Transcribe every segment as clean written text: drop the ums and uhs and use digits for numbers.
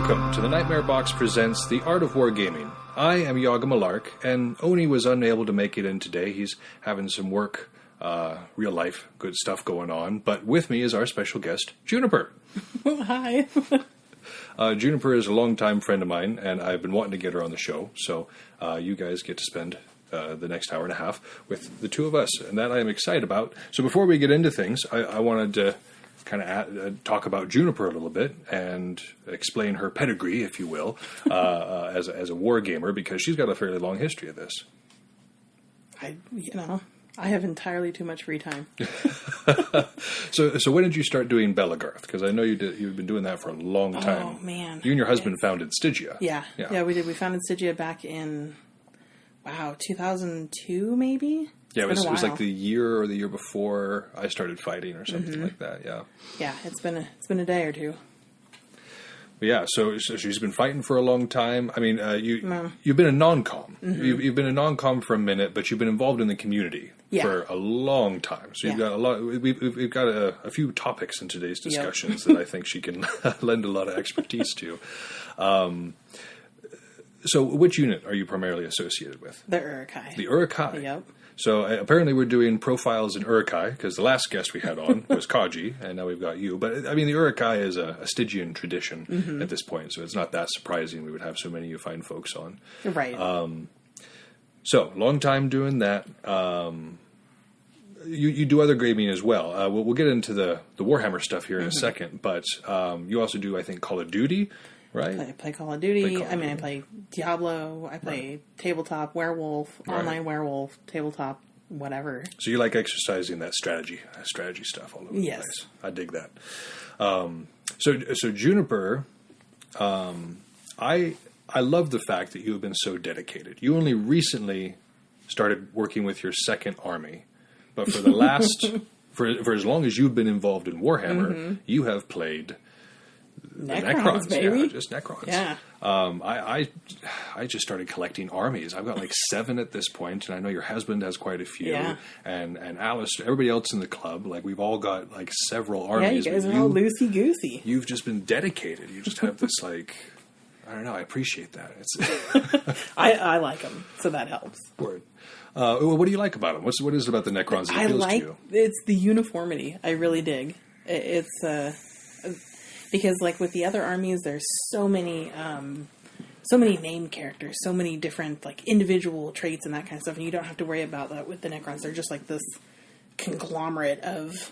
Welcome to the Nightmare Box presents The Art of Wargaming. I am Yaga Malark, and Oni was unable to make it in today. He's having some work, real life, good stuff going on. But with me is our special guest, Juniper. Hi. Juniper is a longtime friend of mine, and I've been wanting to get her on the show. So you guys get to spend the next hour and a half with the two of us, and that I am excited about. So before we get into things, I wanted to kind of talk about Juniper a little bit and explain her pedigree, if you will, as a war gamer, because she's got a fairly long history of this. I have entirely too much free time. So when did you start doing Belagarth? Because I know you've been doing that for a long time. Oh, man. You and your husband founded Stygia. Yeah, we did. We founded Stygia back in, 2002, maybe? Yeah, it was like the year or the year before I started fighting or something like that, yeah. Yeah, it's been a day or two. But yeah, so she's been fighting for a long time. I mean, you've been a non-com. You've been a non-com for a minute, but you've been involved in the community for a long time. So you've got a lot. We've got a few topics in today's discussions that I think she can lend a lot of expertise to. So which unit are you primarily associated with? The Urukai. The Urukai. Yep. So apparently we're doing profiles in Urukai, because the last guest we had on was Kaji, and now we've got you. But, I mean, the Urukai is a Stygian tradition at this point, so it's not that surprising we would have so many you fine folks on. Right. So, long time doing that. You do other gaming as well. We'll get into the Warhammer stuff here in a second, but you also do, I think, Call of Duty, right? I play Call of Duty. I play Diablo. I play tabletop, werewolf, online werewolf, tabletop, whatever. So you like exercising that strategy stuff all over the place. I dig that. So Juniper, I love the fact that you have been so dedicated. You only recently started working with your second army, but for the last for as long as you've been involved in Warhammer, you have played Necrons, baby. Yeah, just Necrons. Yeah. I just started collecting armies. I've got like 7 at this point, and I know your husband has quite a few. Yeah. And Alice, everybody else in the club, like we've all got like several armies. Yeah, you guys are all loosey-goosey. You've just been dedicated. You just have this like, I don't know, I appreciate that. It's I like them, so that helps. Word. What do you like about them? What is it about the Necrons that appeals to you? It's the uniformity. I really dig. It's because like with the other armies, there's so many named characters, so many different like individual traits and that kind of stuff, and you don't have to worry about that with the Necrons. They're just like this conglomerate of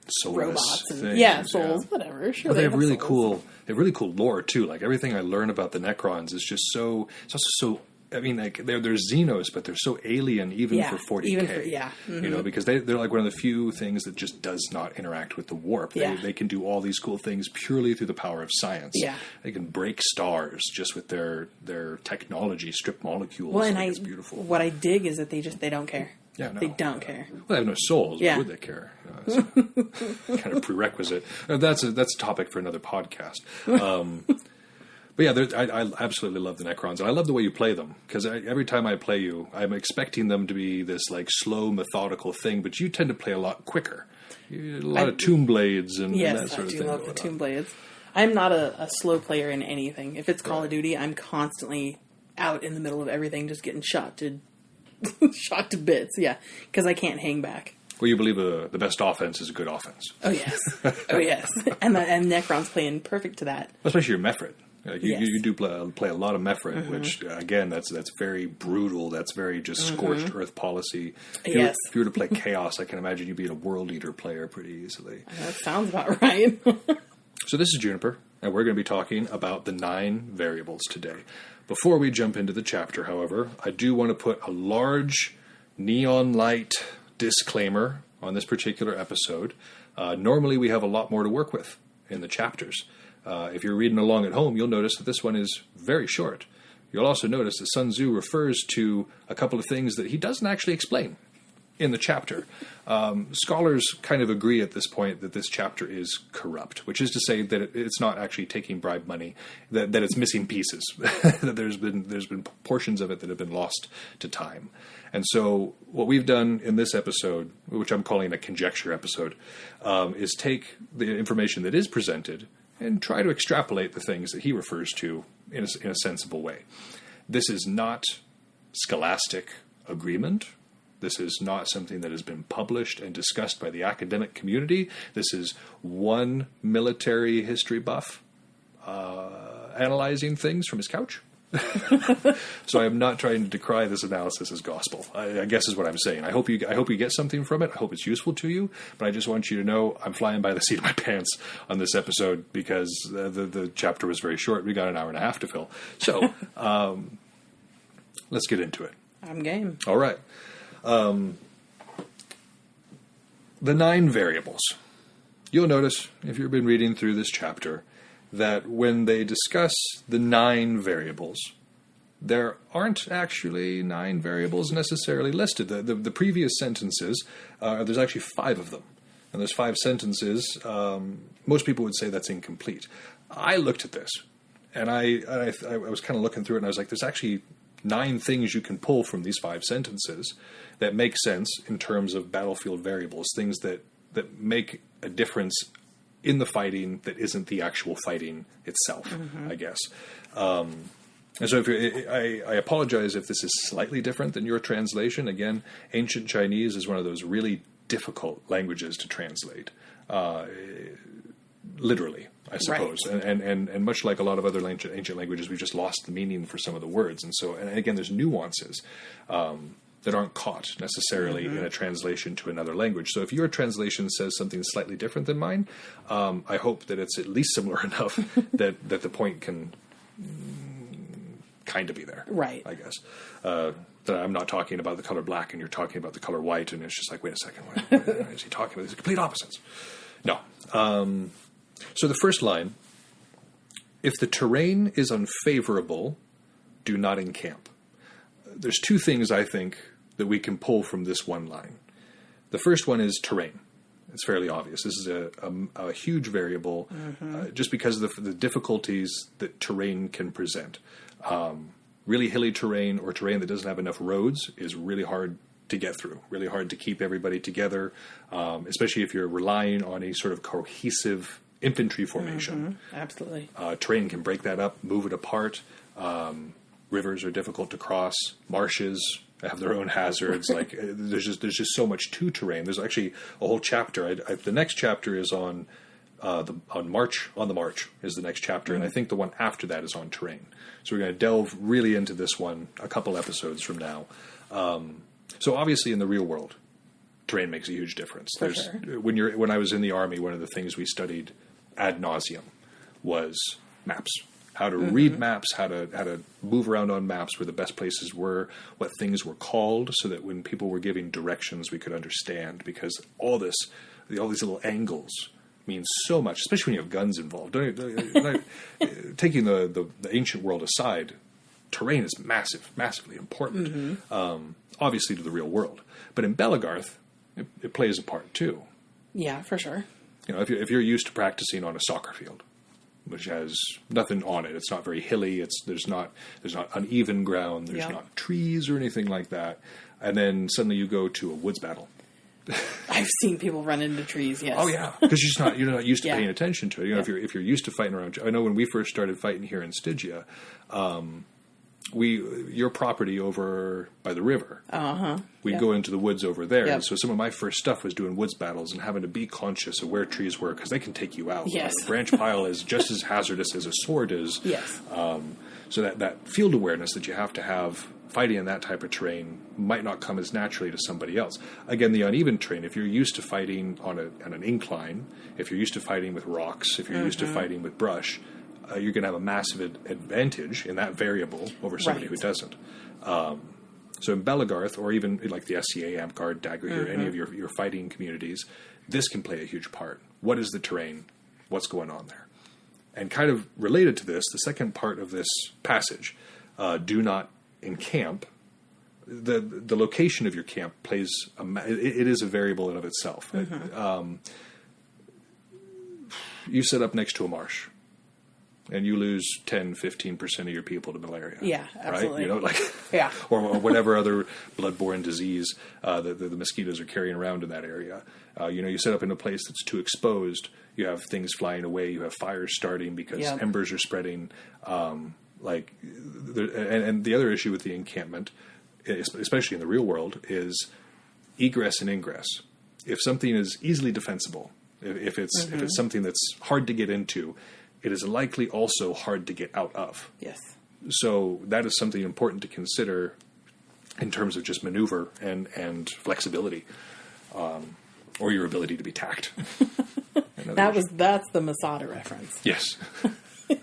soulless robots and things, souls, whatever. Sure, well, they have really souls. They have really cool lore too. Like everything I learn about the Necrons is just so. It's also so. I mean, like they're Xenos, but they're so alien even for 40K. You know, because they're like one of the few things that just does not interact with the warp. They can do all these cool things purely through the power of science. Yeah. They can break stars just with their technology, strip molecules. Well, and it's beautiful. What I dig is that they don't care. Yeah, no. They don't care. Well, they have no souls. Why would they care? You know, it's kind of prerequisite. That's a topic for another podcast. But yeah, I absolutely love the Necrons, and I love the way you play them, because every time I play you, I'm expecting them to be this like slow, methodical thing, but you tend to play a lot quicker. A lot of tomb blades and that sort of thing. Yes, I do love the tomb blades. I'm not a slow player in anything. If it's Call of Duty, I'm constantly out in the middle of everything, just getting shot to bits, because I can't hang back. Well, you believe the best offense is a good offense. Oh, yes. Oh, yes. And Necrons play in perfect to that. Especially your Mephrit. Like you do play a lot of Mephrit, which again that's very brutal. That's very just scorched earth policy. If you were to play Chaos, I can imagine you'd be a World Eater player pretty easily. That sounds about right. So this is Juniper, and we're going to be talking about the 9 variables today. Before we jump into the chapter, however, I do want to put a large neon light disclaimer on this particular episode. Normally, we have a lot more to work with in the chapters. If you're reading along at home, you'll notice that this one is very short. You'll also notice that Sun Tzu refers to a couple of things that he doesn't actually explain in the chapter. Scholars kind of agree at this point that this chapter is corrupt, which is to say that it's not actually taking bribe money, that it's missing pieces, that there's been portions of it that have been lost to time. And so what we've done in this episode, which I'm calling a conjecture episode, is take the information that is presented and try to extrapolate the things that he refers to in a sensible way. This is not scholastic agreement. This is not something that has been published and discussed by the academic community. This is one military history buff analyzing things from his couch. So I am not trying to decry this analysis as gospel, I guess is what I'm saying. I hope you get something from it. I hope it's useful to you. But I just want you to know I'm flying by the seat of my pants on this episode because the chapter was very short. We got an hour and a half to fill. So let's get into it. I'm game. All right. The 9 variables. You'll notice, if you've been reading through this chapter, that when they discuss the 9 variables, there aren't actually 9 variables necessarily listed. The previous sentences, there's actually 5 of them. And there's 5 sentences. Most people would say that's incomplete. I looked at this, and I was kind of looking through it, and I was like, there's actually 9 things you can pull from these 5 sentences that make sense in terms of battlefield variables, things that make a difference in the fighting that isn't the actual fighting itself, I guess. And so I apologize if this is slightly different than your translation. Again, ancient Chinese is one of those really difficult languages to translate, literally, I suppose. Right. And much like a lot of other ancient languages, we've just lost the meaning for some of the words. And again, there's nuances that aren't caught necessarily in a translation to another language. So if your translation says something slightly different than mine, I hope that it's at least similar enough that the point can kind of be there. Right. I guess. That I'm not talking about the color black and you're talking about the color white, and it's just like, wait a second, what is he talking about? These complete opposites. No. So the first line, if the terrain is unfavorable, do not encamp. There's 2 things, I think, that we can pull from this one line. The first one is terrain. It's fairly obvious. This is a huge variable just because of the difficulties that terrain can present. Really hilly terrain or terrain that doesn't have enough roads is really hard to get through, really hard to keep everybody together, especially if you're relying on a sort of cohesive infantry formation. Absolutely. Terrain can break that up, move it apart. Rivers are difficult to cross. Marshes have their own hazards. Like there's just so much to terrain. There's actually a whole chapter. The next chapter is on the march is the next chapter, and I think the one after that is on terrain. So we're going to delve really into this one a couple episodes from now. So obviously, in the real world, terrain makes a huge difference. For sure. When I was in the Army, one of the things we studied ad nauseum was maps. How to read maps, how to move around on maps, where the best places were, what things were called, so that when people were giving directions, we could understand. Because all these little angles mean so much, especially when you have guns involved. Taking the ancient world aside, terrain is massively important. Obviously to the real world, but in Belagarth, it plays a part too. Yeah, for sure. You know, if you're used to practicing on a soccer field, which has nothing on it. It's not very hilly. There's not uneven ground. There's not trees or anything like that. And then suddenly you go to a woods battle. I've seen people run into trees. Yes. Oh yeah, because you're not used to paying attention to it. You know, if you're used to fighting around. I know when we first started fighting here in Stygia, your property over by the river. We'd go into the woods over there. And so some of my first stuff was doing woods battles and having to be conscious of where trees were, because they can take you out. Yes. A branch pile is just as hazardous as a sword is. Yes. So that field awareness that you have to have fighting in that type of terrain might not come as naturally to somebody else. Again, the uneven terrain, if you're used to fighting on an incline, if you're used to fighting with rocks, if you're used to fighting with brush, you're going to have a massive advantage in that variable over somebody who doesn't. So in Belagarth, or even like the SCA, Amtgard, Dagorhir, any of your fighting communities, this can play a huge part. What is the terrain? What's going on there? And kind of related to this, the second part of this passage, do not encamp. The location of your camp plays, it is a variable in of itself. You set up next to a marsh. and you lose 10-15% of your people to malaria. Yeah, absolutely. Right? Yeah. or whatever other bloodborne disease that the mosquitoes are carrying around in that area. You set up in a place that's too exposed. You have things flying away. You have fires starting because embers are spreading. And the other issue with the encampment, especially in the real world, is egress and ingress. If something is easily defensible, if it's something that's hard to get into, it is likely also hard to get out of. Yes. So that is something important to consider in terms of just maneuver and flexibility, or your ability to be tacked. That's the Masada reference. Yes.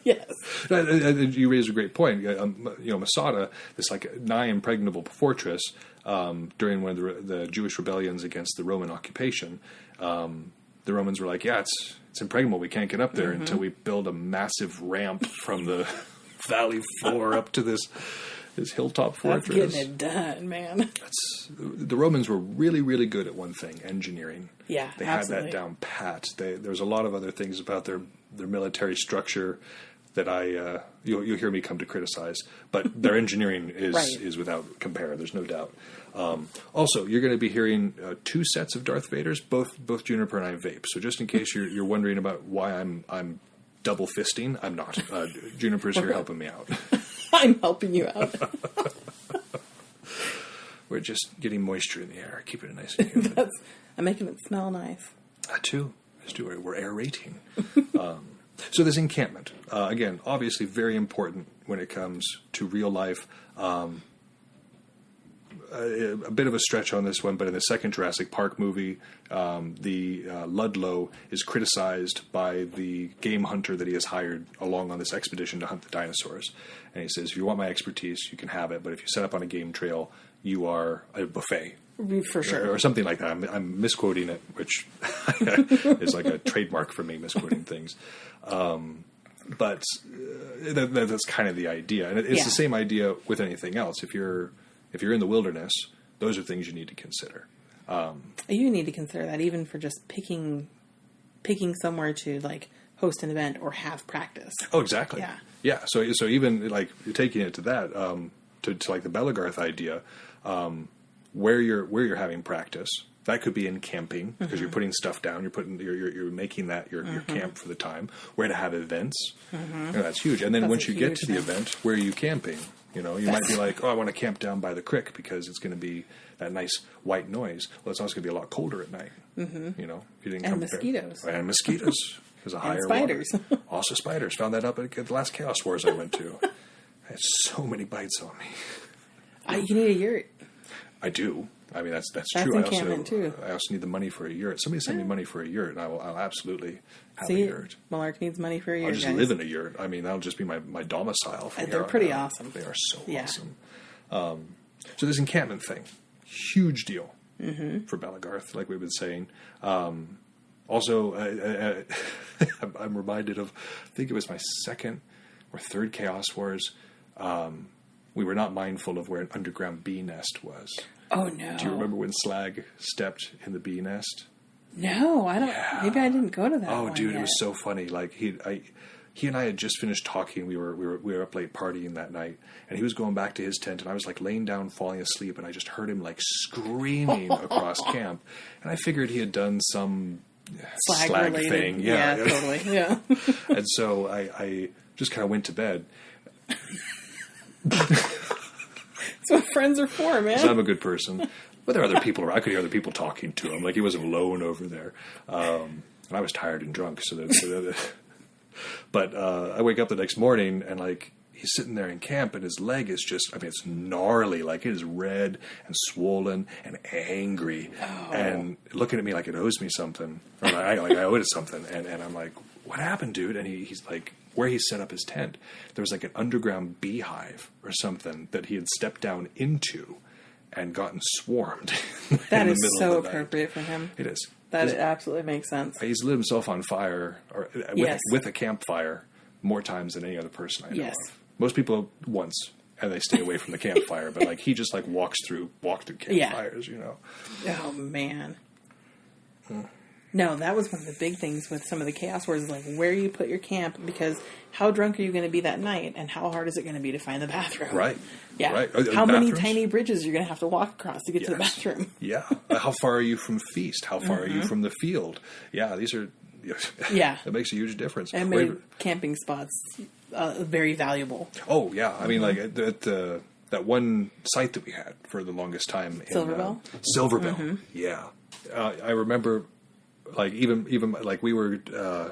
Yes. You raise a great point. Masada, this nigh impregnable fortress, during one of the Jewish rebellions against the Roman occupation, the Romans were like, yeah, it's impregnable. We can't get up there until we build a massive ramp from the valley floor up to this hilltop fortress. That's getting it done, man. The Romans were really, really good at one thing, engineering. Yeah, they absolutely. had that down pat. There's a lot of other things about their military structure that you'll hear me come to criticize, but their engineering is without compare. There's no doubt. Also, you're going to be hearing 2 sets of Darth Vaders, both Juniper and I vape. So just in case you're wondering about why I'm double fisting, I'm not. Juniper's here helping me out. I'm helping you out. We're just getting moisture in the air, keeping it nice and humid. I'm making it smell nice. That too. We're aerating. So this encampment, again, obviously very important when it comes to real life. A bit of a stretch on this one, but in the second Jurassic Park movie, the Ludlow is criticized by the game hunter that he has hired along on this expedition to hunt the dinosaurs. And he says, if you want my expertise, you can have it, but if you set up on a game trail, you are a buffet. For sure. Or something like that. I'm misquoting it, which is like a trademark for me, misquoting things. But that's kind of the idea. And it's the same idea with anything else. If you're in the wilderness, those are things you need to consider. You need to consider that even for just picking somewhere to host an event or have practice. Oh, exactly. Yeah. Yeah. So even you're taking it to that, to the Belagarth idea, where you're having practice, that could be in camping because you're putting stuff down. You're making that your camp for the time. Where to have events, that's huge. And then once you get to the event, where are you camping? You might be like, I want to camp down by the creek because it's going to be that nice white noise. Well, it's also going to be a lot colder at night. You didn't come mosquitoes. Prepared. And mosquitoes. There's a higher spiders. Water. Also spiders. Found that up at the last Chaos Wars I went to. I had so many bites on me. You need a yurt. I do. I mean, that's true. I also need the money for a yurt. Somebody send me money for a yurt, and I'll absolutely have a yurt. Malark needs money for a yurt. I'll just live in a yurt. I mean, that'll just be my domicile. They're pretty awesome. They are so awesome. So this encampment thing, huge deal for Belagarth, like we've been saying. Also, I'm reminded of, I think it was my second or third Chaos Wars. We were not mindful of where an underground bee nest was. Oh, no. Do you remember when Slag stepped in the bee nest? No, I don't. Yeah. Maybe I didn't go to that. Oh, dude, yet. It was so funny. He and I had just finished talking. We were up late partying that night, and he was going back to his tent, and I was laying down, falling asleep, and I just heard him screaming across camp, and I figured he had done some slag thing. Yeah, totally. Yeah. And so I just kind of went to bed. That's what friends are for, man. So I'm a good person. But there are other people around. I could hear other people talking to him. He wasn't alone over there. And I was tired and drunk. But I wake up the next morning and he's sitting there in camp and his leg is just, it's gnarly. It is red and swollen and angry and looking at me like it owes me something. Or I owed it something. And I'm like, what happened, dude? And he's like, where he set up his tent, there was an underground beehive or something that he had stepped down into and gotten swarmed. That is so appropriate for him. It is. It absolutely makes sense. He's lit himself on fire with a campfire more times than any other person I know of. Most people once, and they stay away from the campfire, but he just walked through campfires, Oh, man. No, that was one of the big things with some of the Chaos Wars, is like where you put your camp, because how drunk are you going to be that night, and how hard is it going to be to find the bathroom? Right. Yeah. Right. How many tiny bridges you're going to have to walk across to get to the bathroom? Yeah. How far are you from feast? How far are you from the field? Yeah, these are... Yeah. That makes a huge difference. And made camping spots very valuable. Oh, yeah. I mean, like, at that one site that we had for the longest time. Silverbell? Silverbell, yeah. I remember... Like even like we were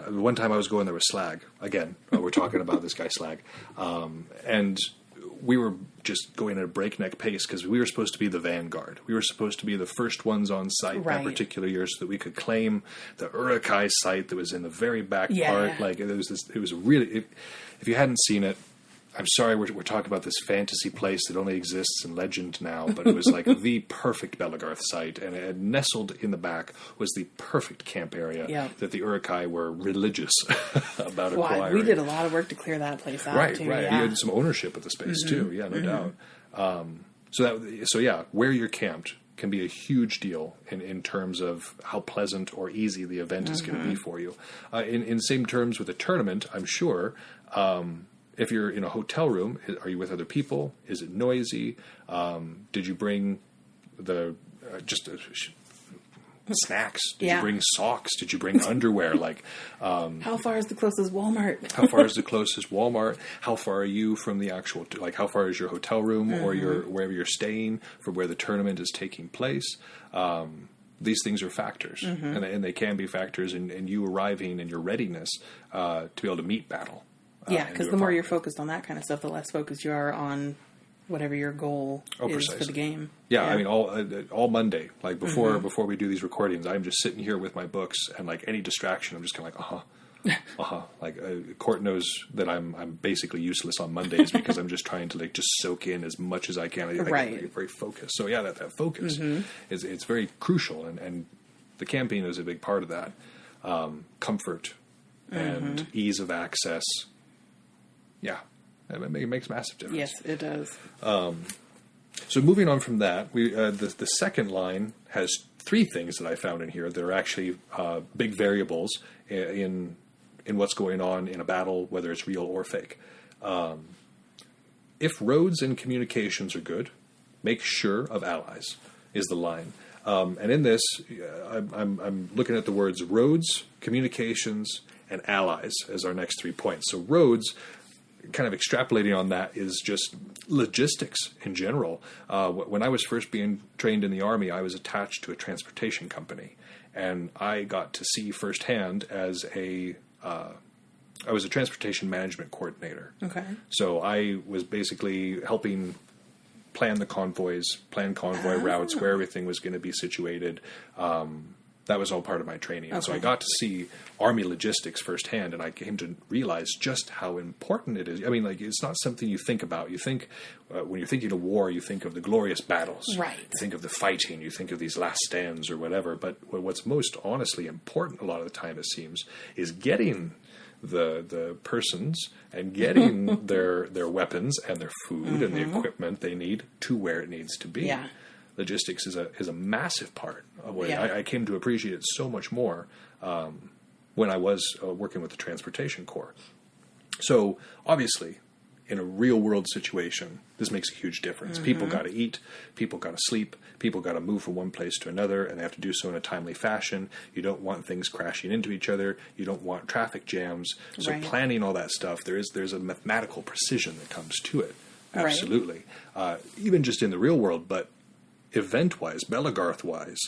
one time I was going there with Slag again. We're talking about this guy Slag, and we were just going at a breakneck pace because we were supposed to be the vanguard. We were supposed to be the first ones on site that particular year, so that we could claim the Uruk-hai site that was in the very back part. Like it was really. If you hadn't seen it, I'm sorry, we're talking about this fantasy place that only exists in legend now, but it was like the perfect Belagarth site, and it nestled in the back was the perfect camp area that the Uruk-hai were religious about acquiring. We did a lot of work to clear that place out, too. Right. Yeah. You had some ownership of the space, too. Yeah, no doubt. So where you're camped can be a huge deal in terms of how pleasant or easy the event is going to be for you. In same terms with a tournament, I'm sure... if you're in a hotel room, are you with other people? Is it noisy? Did you bring snacks? Did you bring socks? Did you bring underwear? Like, how far is the closest Walmart? How far is the closest Walmart? How far are you from the actual? Like, how far is your hotel room or wherever you're staying from where the tournament is taking place? These things are factors, and they can be factors in you arriving and your readiness to be able to meet battle. Yeah, because the more you're focused on that kind of stuff, the less focused you are on whatever your goal is for the game. Yeah, I mean, all Monday, like before we do these recordings, I'm just sitting here with my books, and like any distraction, I'm just kind of like, Like Court knows that I'm basically useless on Mondays because I'm just trying to like just soak in as much as I can. I get very focused. So yeah, that focus it's very crucial, and the campaign is a big part of that. Comfort and ease of access. Yeah, it makes a massive difference. Yes, it does. So moving on from that, the second line has three things that I found in here that are actually big variables in what's going on in a battle, whether it's real or fake. If roads and communications are good, make sure of allies, is the line. And in this, I'm looking at the words roads, communications, and allies as our next 3 points. So roads... kind of extrapolating on that is just logistics in general. When I was first being trained in the Army, I was attached to a transportation company, and I got to see firsthand I was a transportation management coordinator. Okay. So I was basically helping plan convoy routes, where everything was going to be situated. That was all part of my training. And so I got to see Army logistics firsthand, and I came to realize just how important it is. I mean, like, it's not something you think about. You think, when you're thinking of war, you think of the glorious battles. Right. You think of the fighting. You think of these last stands or whatever. But what's most honestly important a lot of the time, it seems, is getting the persons and getting their weapons and their food and the equipment they need to where it needs to be. Yeah. Logistics is a massive part of what I came to appreciate it so much more when I was working with the Transportation Corps. So obviously, in a real world situation, this makes a huge difference. People got to eat, people got to sleep, people got to move from one place to another, and they have to do so in a timely fashion. You don't want things crashing into each other. You don't want traffic jams. So planning all that stuff, there's a mathematical precision that comes to it. Absolutely. Even just in the real world, but event-wise, Belagarth-wise,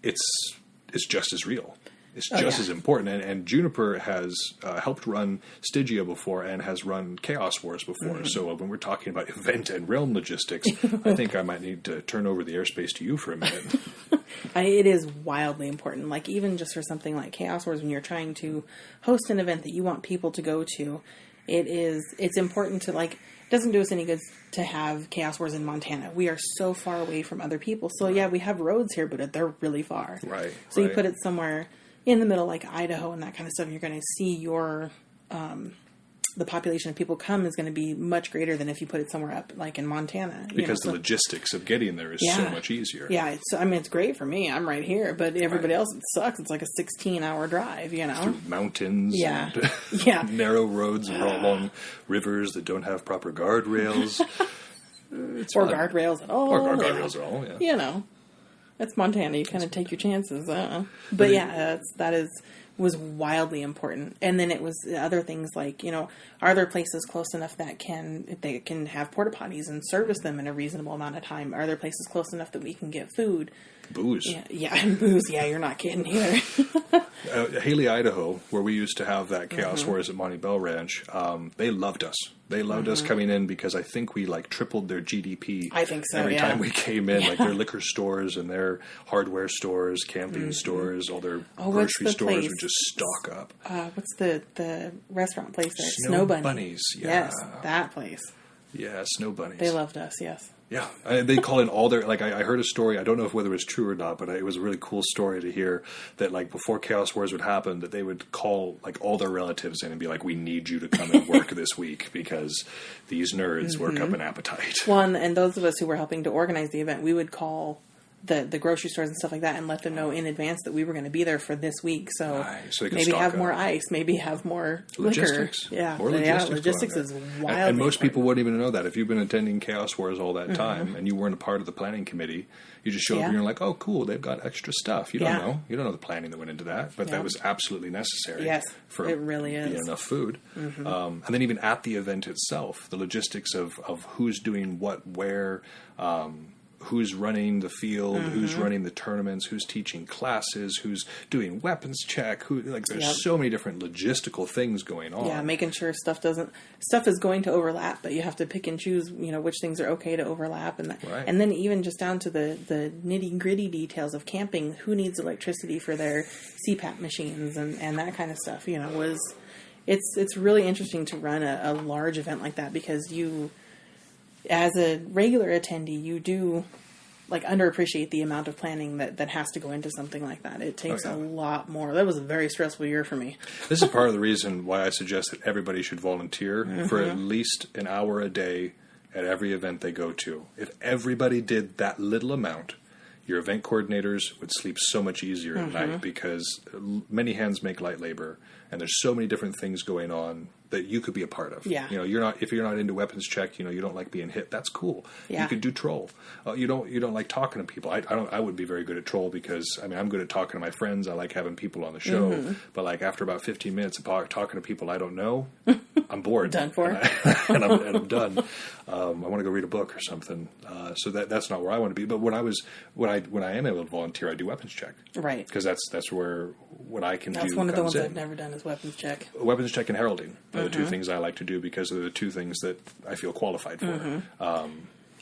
it's just as real. It's just as important. And Juniper has helped run Stygia before and has run Chaos Wars before. So when we're talking about event and realm logistics, I think I might need to turn over the airspace to you for a minute. It is wildly important. Like, even just for something like Chaos Wars, when you're trying to host an event that you want people to go to, it's important to, like, it doesn't do us any good to have Chaos Wars in Montana. We are so far away from other people. So yeah, we have roads here, but they're really far. Right. So you put it somewhere in the middle, like Idaho and that kind of stuff, and you're going to see your the population of people come is going to be much greater than if you put it somewhere up, like in Montana. Because the logistics of getting there is so much easier. Yeah, it's great for me. I'm right here, but everybody else, it sucks. It's like a 16-hour drive, Through mountains, and narrow roads along rivers that don't have proper guardrails. Or guardrails at all. Or guardrails at all, yeah. It's Montana. You kind of take your chances. But that was wildly important. And then it was other things like, are there places close enough that they can have porta potties and service them in a reasonable amount of time? Are there places close enough that we can get food? Booze. And booze. Yeah, you're not kidding either. Haley, Idaho, where we used to have that Chaos Wars at Monty Bell Ranch, they loved us. They loved us coming in because I think we tripled their GDP. I think so. Every time we came in, their liquor stores and their hardware stores, camping stores, all their grocery stores would just stock up. What's the restaurant place there? Snow Bunnies. Yeah. Yes, that place. Yeah, Snow Bunnies. They loved us. Yes. Yeah, they call in all their, I heard a story, I don't know whether it was true or not, but it was a really cool story to hear that, before Chaos Wars would happen, that they would call, all their relatives in and be like, we need you to come and work this week because these nerds work up an appetite. Well, and those of us who were helping to organize the event, we would call the grocery stores and stuff like that and let them know in advance that we were going to be there for this week. So, so maybe have more ice, maybe have more logistics. Liquor. Yeah, more logistics is wild. And most people wouldn't even know that. If you've been attending Chaos Wars all that time and you weren't a part of the planning committee, you just show up and you're like, oh, cool, they've got extra stuff. You don't know. You don't know the planning that went into that, but that was absolutely necessary. Yes, for it really is. Enough food. And then even at the event itself, the logistics of who's doing what, where, who's running the field, who's running the tournaments, who's teaching classes, who's doing weapons check, there's so many different logistical things going on. Yeah, making sure stuff is going to overlap, but you have to pick and choose, which things are okay to overlap, and then even just down to the nitty gritty details of camping, who needs electricity for their CPAP machines and that kind of stuff. It's really interesting to run a large event like that because you, as a regular attendee, you do underappreciate the amount of planning that has to go into something like that. It takes a lot more. That was a very stressful year for me. This is part of the reason why I suggest that everybody should volunteer for at least an hour a day at every event they go to. If everybody did that little amount, your event coordinators would sleep so much easier at night because many hands make light labor, and there's so many different things going on that you could be a part of. Yeah. If you're not into weapons check, you don't like being hit. That's cool. Yeah. You could do troll. You don't like talking to people. I would be very good at troll because I'm good at talking to my friends. I like having people on the show. But after about 15 minutes of talking to people I don't know, I'm bored. Done for. And I'm done. I want to go read a book or something. So that's not where I want to be. But when I am able to volunteer, I do weapons check. Right. Because that's where what I can do. That's one of the ones I've never done is weapons check. Weapons check and heralding are the two things I like to do because they're the two things that I feel qualified for.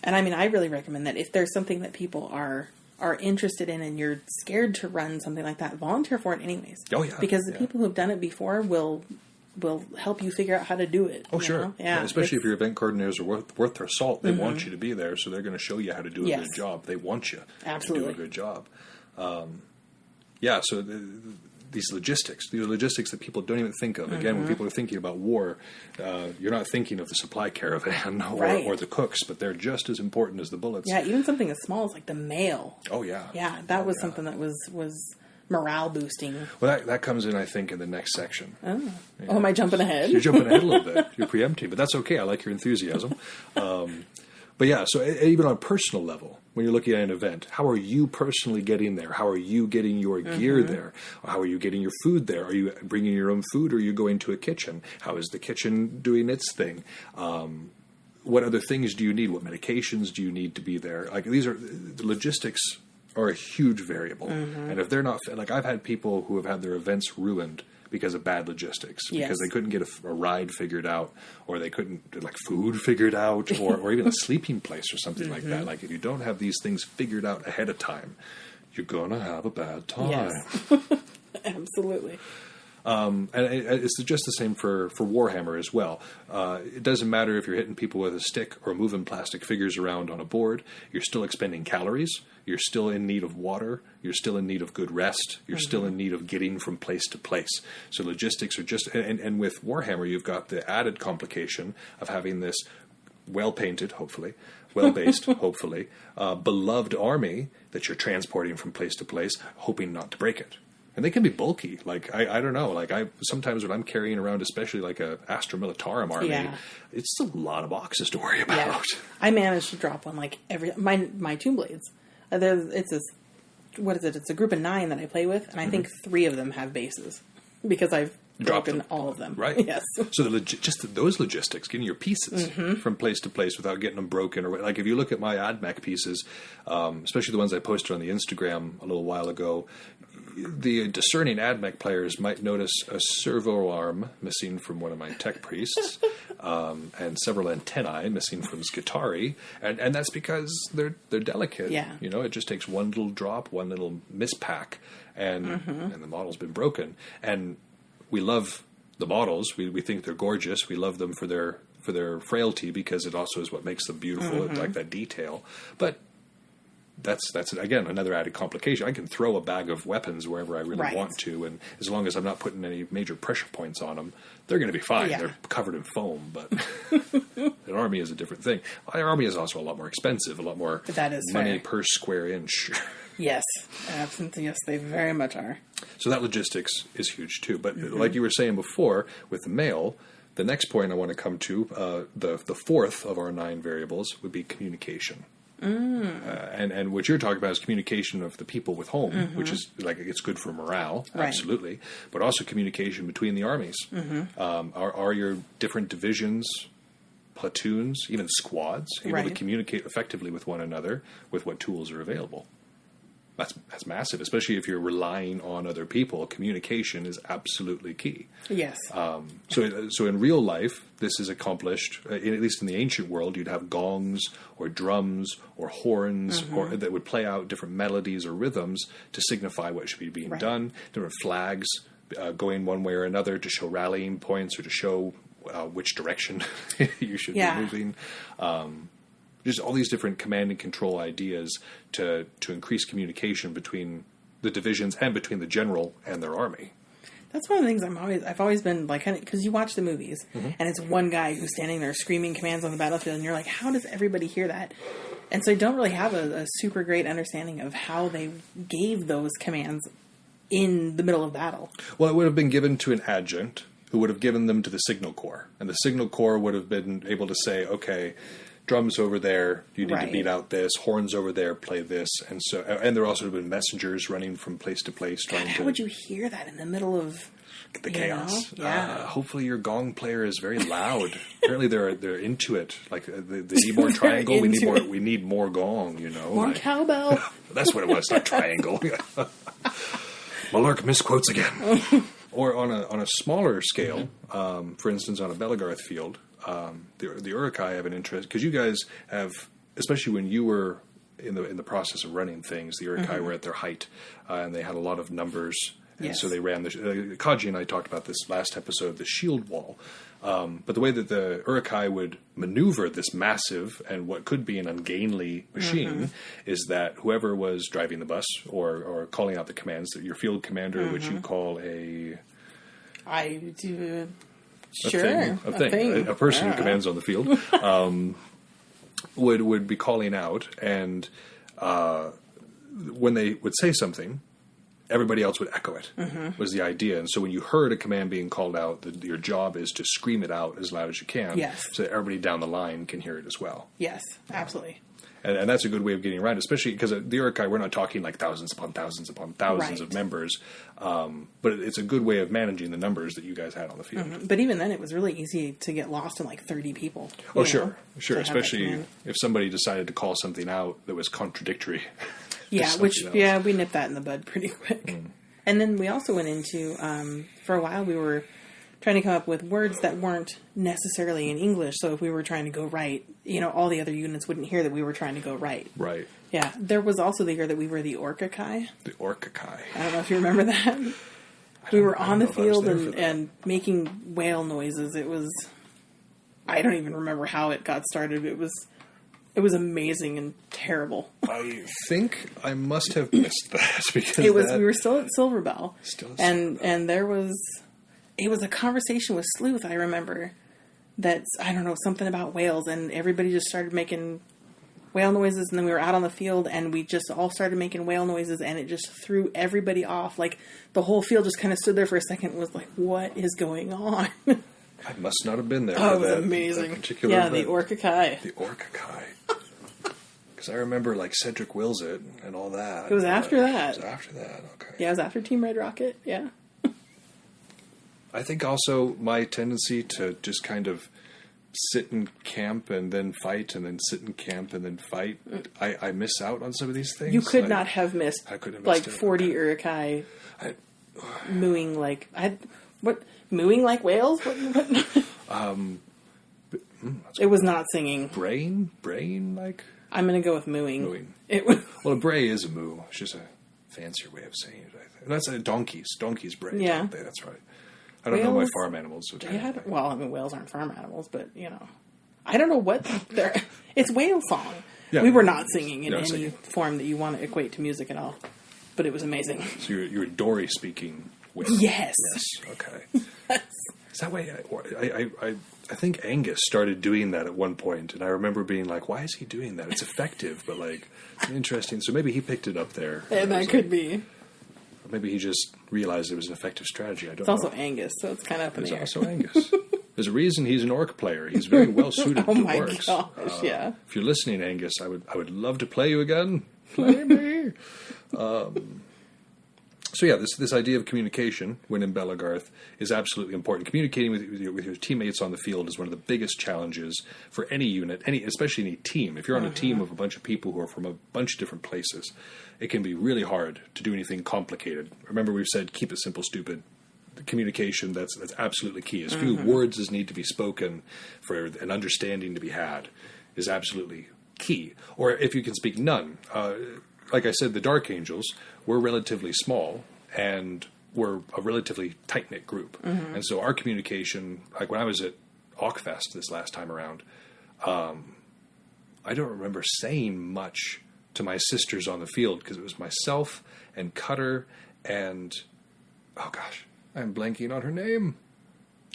And I really recommend that if there's something that people are interested in and you're scared to run something like that, volunteer for it anyways. Oh yeah. Because the people who've done it before will help you figure out how to do it. Oh, sure. Yeah. Especially if your event coordinators are worth their salt. They want you to be there, so they're going to show you how to do a good job. They want you to do a good job. So these logistics that people don't even think of. Again, when people are thinking about war, you're not thinking of the supply caravan or the cooks, but they're just as important as the bullets. Yeah, even something as small as the mail. Oh, yeah. Yeah, that was something that was morale boosting. Well, that comes in, I think, in the next section. Oh, am I jumping ahead? You're jumping ahead a little bit. You're preempting, but that's okay. I like your enthusiasm. But yeah, so even on a personal level, when you're looking at an event, how are you personally getting there? How are you getting your gear there? How are you getting your food there? Are you bringing your own food or are you going to a kitchen? How is the kitchen doing its thing? What other things do you need? What medications do you need to be there? These are the logistics are a huge variable. And if they're not, I've had people who have had their events ruined because of bad logistics, because they couldn't get a ride figured out, or they couldn't get food figured out, or even a sleeping place or something like that. If you don't have these things figured out ahead of time, you're gonna have a bad time. Yes. Absolutely. And it's just the same for Warhammer as well. It doesn't matter if you're hitting people with a stick or moving plastic figures around on a board. You're still expending calories. You're still in need of water. You're still in need of good rest. You're still in need of getting from place to place. So logistics are just... And with Warhammer, you've got the added complication of having this well-painted, hopefully, well-based, hopefully, beloved army that you're transporting from place to place, hoping not to break it. And they can be bulky. Like, I don't know. Like, sometimes when I'm carrying around, especially like a Astra Militarum army, it's a lot of boxes to worry about. Yeah. I managed to drop one like my Tomb Blades. It's this, what is it? It's a group of 9 that I play with, and I think 3 of them have bases because I've broken all of them. Right. Yes. So those logistics, getting your pieces from place to place without getting them broken, or like if you look at my AdMech pieces, especially the ones I posted on the Instagram a little while ago, the discerning AdMech players might notice a servo arm missing from one of my tech priests, and several antennae missing from Skitari, and that's because they're delicate. Yeah. You know, it just takes one little drop, one little mispack, and the model's been broken. And we love the models. We think they're gorgeous. We love them for their frailty because it also is what makes them beautiful, like that detail. But that's again another added complication. I can throw a bag of weapons wherever I really want to, and as long as I'm not putting any major pressure points on them, they're going to be fine. They're covered in foam, but an army is a different thing. Our army is also a lot more expensive, a lot more money per square inch. Yes, absolutely. Yes, they very much are. So that logistics is huge too. But like you were saying before, with the mail, the next point I want to come to, the fourth of our 9 variables would be communication. And what you're talking about is communication of the people with home, which is like it's good for morale, absolutely, but also communication between the armies. Are your different divisions, platoons, even squads able to communicate effectively with one another with what tools are available? That's massive, especially if you're relying on other people. Communication is absolutely key. Yes. So in real life, this is accomplished, at least in the ancient world, you'd have gongs or drums or horns or that would play out different melodies or rhythms to signify what should be being done. Different flags going one way or another to show rallying points or to show which direction you should be moving. Just all these different command and control ideas to increase communication between the divisions and between the general and their army. That's one of the things I've always been like, because you watch the movies and it's one guy who's standing there screaming commands on the battlefield, and you're like, how does everybody hear that? And so I don't really have a super great understanding of how they gave those commands in the middle of battle. Well, it would have been given to an adjutant who would have given them to the signal corps, and the signal corps would have been able to say, okay, drums over there, you need to beat out this. Horns over there, play this. And there also have been messengers running from place to place trying to... How would you hear that in the middle of the chaos? Yeah. Hopefully your gong player is very loud. Apparently they're into it. Like they need more triangle. We need more gong. You know, more cowbell. That's what it was. Not triangle. Malark misquotes again. Or on a smaller scale, for instance, on a Belagarth field. The Uruk-hai have an interest because you guys have, especially when you were in the process of running things, the Uruk-hai were at their height, and they had a lot of numbers, and so they ran Kaji and I talked about this last episode, the shield wall. But the way that the Uruk-hai would maneuver this massive and what could be an ungainly machine is that whoever was driving the bus or calling out the commands, that your field commander, which you call a person who commands on the field, would be calling out, and when they would say something, everybody else would echo it, was the idea. And so when you heard a command being called out, your job is to scream it out as loud as you can, so that everybody down the line can hear it as well. Yes, absolutely. And that's a good way of getting around, especially because the Uruk-hai, we're not talking like thousands upon thousands upon thousands of members, but it's a good way of managing the numbers that you guys had on the field. But even then, it was really easy to get lost in like 30 people. Oh, sure. Especially if somebody decided to call something out that was contradictory. Yeah, we nipped that in the bud pretty quick. And then we also went into, for a while, we were trying to come up with words that weren't necessarily in English. So if we were trying to go right, all the other units wouldn't hear that we were trying to go right. Right. Yeah. There was also the year that we were the Orca-kai. The Orca-kai. I don't know if you remember that. We were on the field and making whale noises. It was... I don't even remember how it got started. It was amazing and terrible. I think I must have missed that because we were still at Silverbell. And there was... It was a conversation with Sleuth, I remember. That's, I don't know, something about whales. And everybody just started making whale noises. And then we were out on the field and we just all started making whale noises. And it just threw everybody off. Like, the whole field just kind of stood there for a second and was like, what is going on? I must not have been there. Oh, it was amazing. Particular event. The Orca Kai. The Orca Kai. Because I remember, like, Cedric Wills it and all that. It was after that. It was after that, okay. Yeah, it was after Team Red Rocket, yeah. I think also my tendency to just kind of sit in camp and then fight and then sit in camp and then fight, I miss out on some of these things. You could not have missed, I could have like, missed 40 Urukai mooing like... Mooing like whales? It was not singing. Brain like? I'm going to go with mooing. Mooing. It was... Well, a bray is a moo. It's just a fancier way of saying it, I think. And that's donkeys. Donkeys bray, yeah. don't they? That's right. I don't know my farm animals. So yeah, well, I mean, whales aren't farm animals, but, you know. I don't know what they're... It's whale song. Yeah. We were not singing in any form that you want to equate to music at all. But it was amazing. So you're Dory speaking whale. Yes. Yes, okay. Yes. Is that way? I think Angus started doing that at one point, and I remember being like, why is he doing that? It's effective, but, like, it's interesting. So maybe he picked it up there. And that could be. Or maybe he just realized it was an effective strategy. I don't It's know. also Angus, so it's kind of up in the air. It's also Angus. There's a reason he's an orc player. He's very well suited to orcs. Oh my gosh, yeah. If you're listening, Angus, I would love to play you again. Play me. So yeah, this idea of communication when in Belagarth is absolutely important. Communicating with your teammates on the field is one of the biggest challenges for any unit, especially any team. If you're on a team of a bunch of people who are from a bunch of different places, it can be really hard to do anything complicated. Remember, we've said keep it simple, stupid. The communication, that's absolutely key. As few words as need to be spoken for an understanding to be had is absolutely key. Or if you can speak none. Like I said, the Dark Angels were relatively small and were a relatively tight-knit group. And so our communication, like when I was at Aukfest this last time around, I don't remember saying much to my sisters on the field because it was myself and Cutter and, oh gosh, I'm blanking on her name.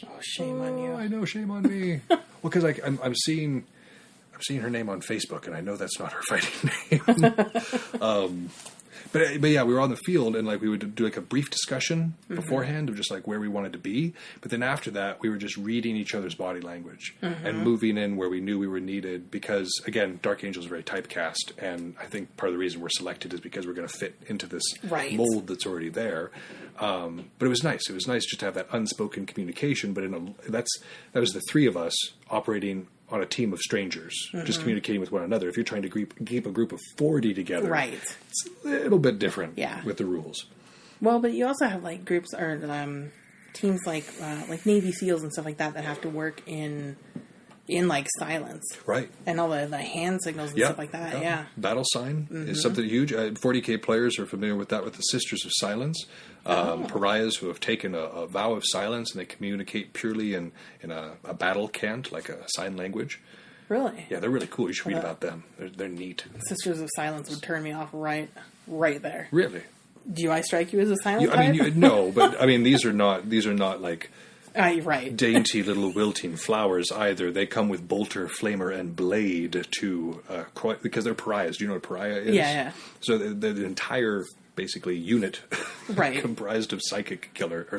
Oh, shame on you. I know, shame on me. Well, because I'm seeing her name on Facebook, and I know that's not her fighting name. But yeah, we were on the field, and like we would do like a brief discussion beforehand of just like where we wanted to be. But then after that, we were just reading each other's body language and moving in where we knew we were needed. Because again, Dark Angels are very typecast, and I think part of the reason we're selected is because we're going to fit into this mold that's already there. But it was nice. It was nice just to have that unspoken communication. But that was the three of us operating on a team of strangers, just communicating with one another. If you're trying to keep a group of 40 together, it's a little bit different with the rules. Well, but you also have like groups or teams like Navy SEALs and stuff like that have to work in like silence, right? And all the hand signals and stuff like that. Yeah. Battle sign is something huge. 40K players are familiar with that with the Sisters of Silence. Pariahs who have taken a vow of silence and they communicate purely in a battle cant, like a sign language. Really? Yeah, they're really cool. You should read about them. They're neat. Sisters of Silence would turn me off right there. Really? Do I strike you as a silent type? No, but I mean these are not like right. dainty little wilting flowers either. They come with bolter, flamer, and blade to because they're pariahs. Do you know what a pariah is? Yeah. So the entire basically unit comprised of psycho killers.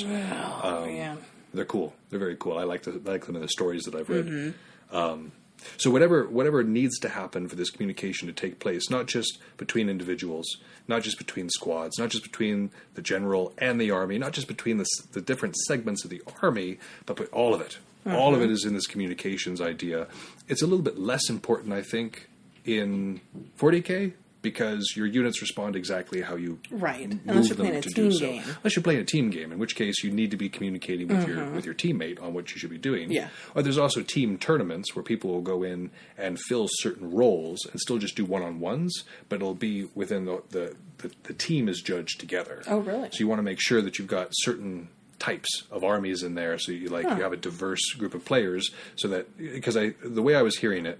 Oh man, they're cool. They're very cool. I like them in the stories that I've read. So whatever needs to happen for this communication to take place, not just between individuals, not just between squads, not just between the general and the army, not just between the different segments of the army, but all of it. All of it is in this communications idea. It's a little bit less important, I think, in 40K because your units respond exactly how you Right. move Unless you're them playing a to team do so. game. Unless you're playing a team game, in which case you need to be communicating with your teammate on what you should be doing. Yeah. Or there's also team tournaments where people will go in and fill certain roles and still just do one-on-ones, but it'll be within the team is judged together. Oh, really? So you want to make sure that you've got certain types of armies in there, so you have a diverse group of players, so that because the way I was hearing it,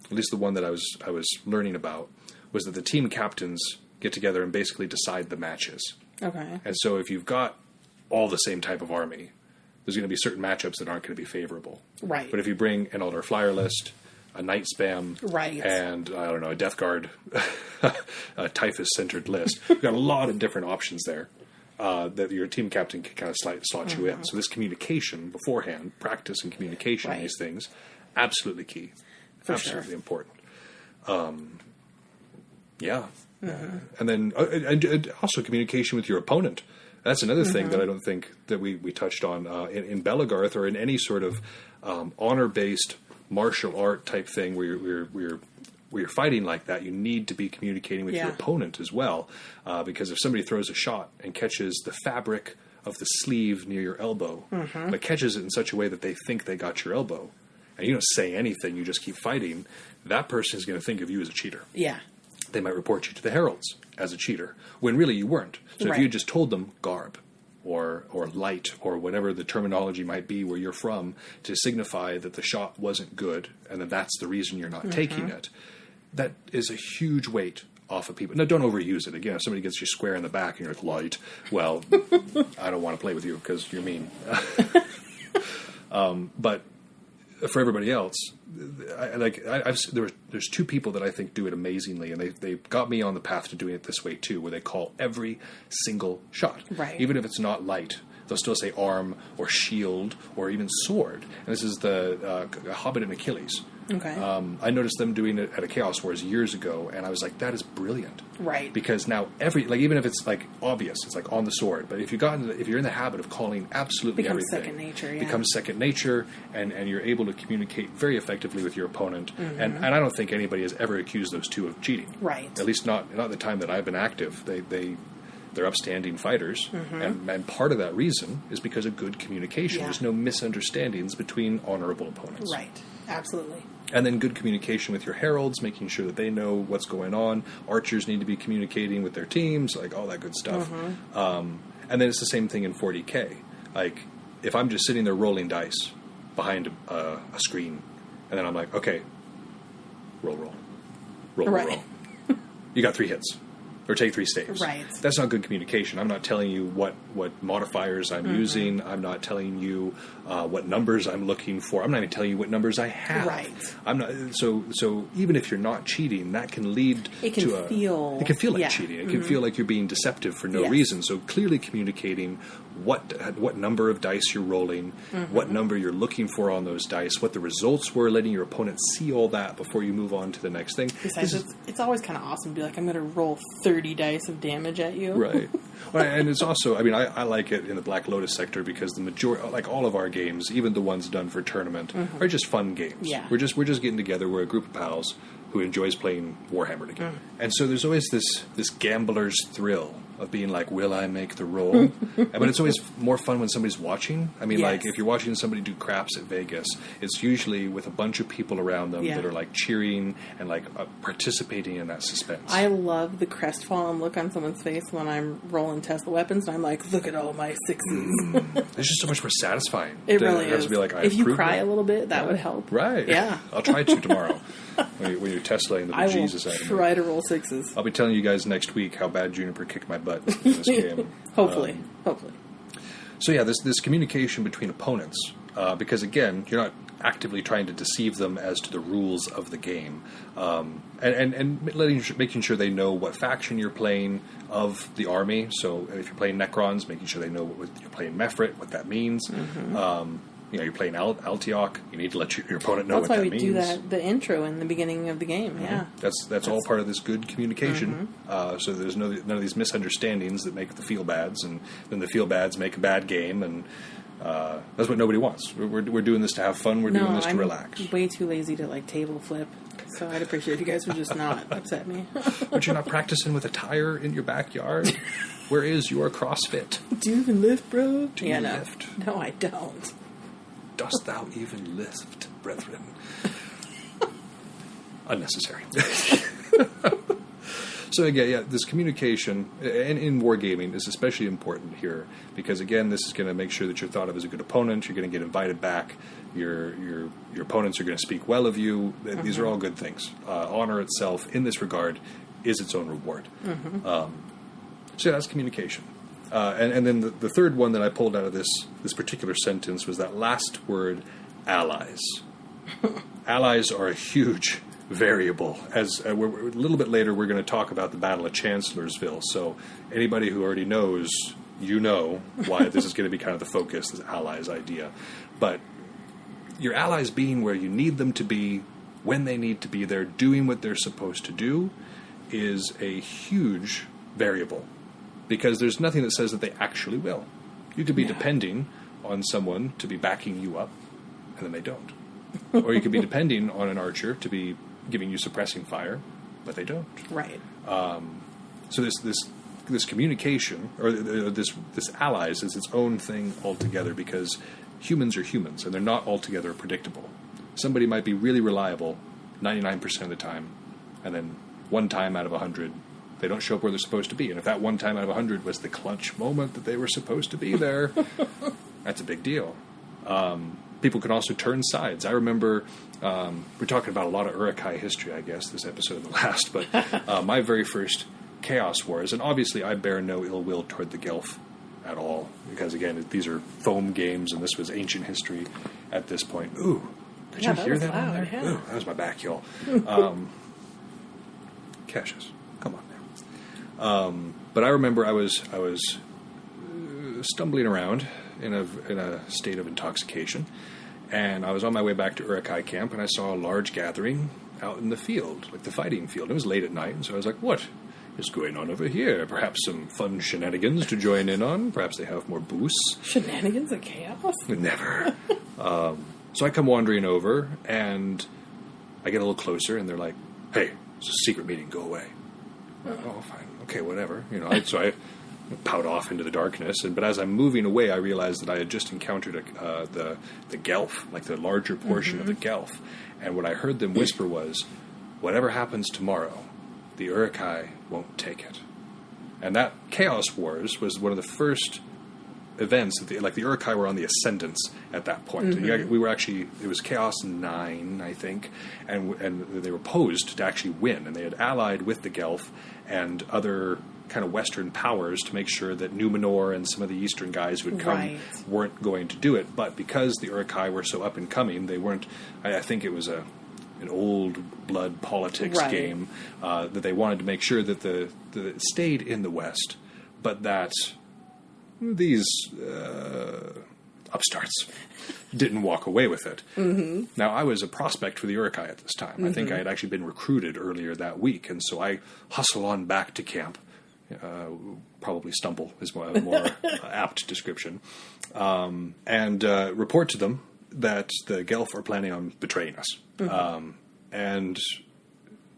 at least the one that I was learning about, was that the team captains get together and basically decide the matches. Okay. And so if you've got all the same type of army, there's going to be certain matchups that aren't going to be favorable. Right. But if you bring an Altar Flyer list, a Night Spam, Right. and, I don't know, a Death Guard, a Typhus-centered list, you've got a lot of different options there that your team captain can kind of slot you in. So this communication beforehand, practice and communication, Right. these things, absolutely key. For absolutely sure. important. Yeah. And then and also communication with your opponent. That's another thing that I don't think that we touched on in Belagarth or in any sort of honor-based martial art type thing where you're fighting like that. You need to be communicating with your opponent as well, because if somebody throws a shot and catches the fabric of the sleeve near your elbow, but catches it in such a way that they think they got your elbow, and you don't say anything, you just keep fighting, that person is going to think of you as a cheater. Yeah. They might report you to the heralds as a cheater, when really you weren't. So if you had just told them garb or light or whatever the terminology might be where you're from to signify that the shot wasn't good and that that's the reason you're not taking it, that is a huge weight off of people. Now, don't overuse it. Again, if somebody gets you square in the back and you're like, light, well, I don't want to play with you because you're mean. But for everybody else, there's two people that I think do it amazingly, and they got me on the path to doing it this way too, where they call every single shot, right. Even if it's not light, they'll still say arm or shield or even sword. And this is the Hobbit and Achilles. Okay. I noticed them doing it at a Chaos Wars years ago, and I was like, that is brilliant. Right. Because now even if it's like obvious, it's like on the sword, but if you're in the habit of calling absolutely becomes everything, second nature, yeah. becomes second nature, and you're able to communicate very effectively with your opponent. And I don't think anybody has ever accused those two of cheating. Right. At least not the time that I've been active. They're upstanding fighters, and part of that reason is because of good communication. Yeah. There's no misunderstandings between honorable opponents. Right. Absolutely. And then good communication with your heralds, making sure that they know what's going on. Archers need to be communicating with their teams, like all that good stuff. And then it's the same thing in 40K. Like, if I'm just sitting there rolling dice behind a screen, and then I'm like, okay, roll. Right. You got 3 hits. Or take 3 staves. Right. That's not good communication. I'm not telling you what modifiers I'm using. I'm not telling you what numbers I'm looking for. I'm not even telling you what numbers I have. Right. I'm not. So even if you're not cheating, that can lead It can feel like cheating. It can feel like you're being deceptive for no reason. So clearly communicating what number of dice you're rolling, what number you're looking for on those dice, what the results were, letting your opponent see all that before you move on to the next thing. Besides, it's always kind of awesome to be like, I'm going to roll 30 dice of damage at you. Right. Well, and it's also, I like it in the Black Lotus sector because the majority, like all of our games, even the ones done for tournament, are just fun games. Yeah. We're just getting together. We're a group of pals who enjoys playing Warhammer together. And so there's always this gambler's thrill of being like, will I make the roll? But it's always more fun when somebody's watching. I mean, like, if you're watching somebody do craps at Vegas, it's usually with a bunch of people around them that are, like, cheering and, like, participating in that suspense. I love the crestfallen look on someone's face when I'm rolling Tesla weapons, and I'm like, look at all my 6s. It's just so much more satisfying. It really is. To be like, if you cry a little bit, that would help. Right. Yeah. I'll try to tomorrow when you're Teslaing the bejesus out of me. I will try to roll 6s. I'll be telling you guys next week how bad Juniper kicked my butt in this game. Hopefully. So yeah, this communication between opponents, because again, you're not actively trying to deceive them as to the rules of the game, and making sure they know what faction you're playing of the army. So if you're playing Necrons, making sure they know what you're playing Mefrit, what that means. You're playing Altiok. You need to let your opponent know what that means. That's why we do the intro in the beginning of the game. Yeah, that's all part of this good communication. So there's none of these misunderstandings that make the feel bads, and then the feel bads make a bad game, and That's what nobody wants. We're doing this to have fun. We're doing this to relax. I'm way too lazy to like table flip. So I'd appreciate if you guys would just not upset me. But you're not practicing with a tire in your backyard? Where is your CrossFit? Do you even lift, bro? Do you lift? No, I don't. Dost thou even lift, brethren? Unnecessary. So again, yeah, this communication, and in wargaming, is especially important here because again, this is going to make sure that you're thought of as a good opponent. You're going to get invited back. Your opponents are going to speak well of you. These are all good things. Honor itself, in this regard, is its own reward. So that's communication. And then the third one that I pulled out of this particular sentence was that last word, allies. Allies are a huge variable. As a little bit later, we're going to talk about the Battle of Chancellorsville. So anybody who already knows, you know why this is going to be kind of the focus, this allies idea. But your allies being where you need them to be, when they need to be there, doing what they're supposed to do, is a huge variable. Because there's nothing that says that they actually will. You could be depending on someone to be backing you up, and then they don't. Or you could be depending on an archer to be giving you suppressing fire, but they don't. Right. So this communication, or this allies, is its own thing altogether because humans are humans, and they're not altogether predictable. Somebody might be really reliable 99% of the time, and then one time out of 100, they don't show up where they're supposed to be. And if that one time out of 100 was the clutch moment that they were supposed to be there, that's a big deal. People can also turn sides. I remember, we're talking about a lot of Urukai history, I guess, this episode of the last, but my very first Chaos Wars, and obviously I bear no ill will toward the Gelf at all, because again, these are foam games, and this was ancient history at this point. Ooh, did you hear that one there? Yeah. Ooh, that was my back, y'all. Cassius, come on now. But I remember I was stumbling around in a state of intoxication, and I was on my way back to Urukai camp, and I saw a large gathering out in the field, like the fighting field. It was late at night, and so I was like, what is going on over here? Perhaps some fun shenanigans to join in on. Perhaps they have more boosts. Shenanigans and chaos? Never. So I come wandering over, and I get a little closer, and they're like, hey, it's a secret meeting, go away. Oh, fine. Okay, whatever. So I pout off into the darkness, but as I'm moving away, I realized that I had just encountered the Gelf, like the larger portion of the Gelf, and what I heard them whisper was, whatever happens tomorrow, the Urukai won't take it. And that Chaos Wars was one of the first events, the Urukai were on the ascendance at that point. And we were actually, it was Chaos 9, I think, and they were posed to actually win, and they had allied with the Gelf and other kind of Western powers to make sure that Numenor and some of the Eastern guys who would come weren't going to do it. But because the Urukai were so up and coming, they weren't. I think it was an old blood politics game that they wanted to make sure that the stayed in the West, but that these upstarts didn't walk away with it. Now, I was a prospect for the Urukai at this time. I think I had actually been recruited earlier that week, and so I hustle on back to camp. Probably stumble is a more apt description, and report to them that the Gelf are planning on betraying us. And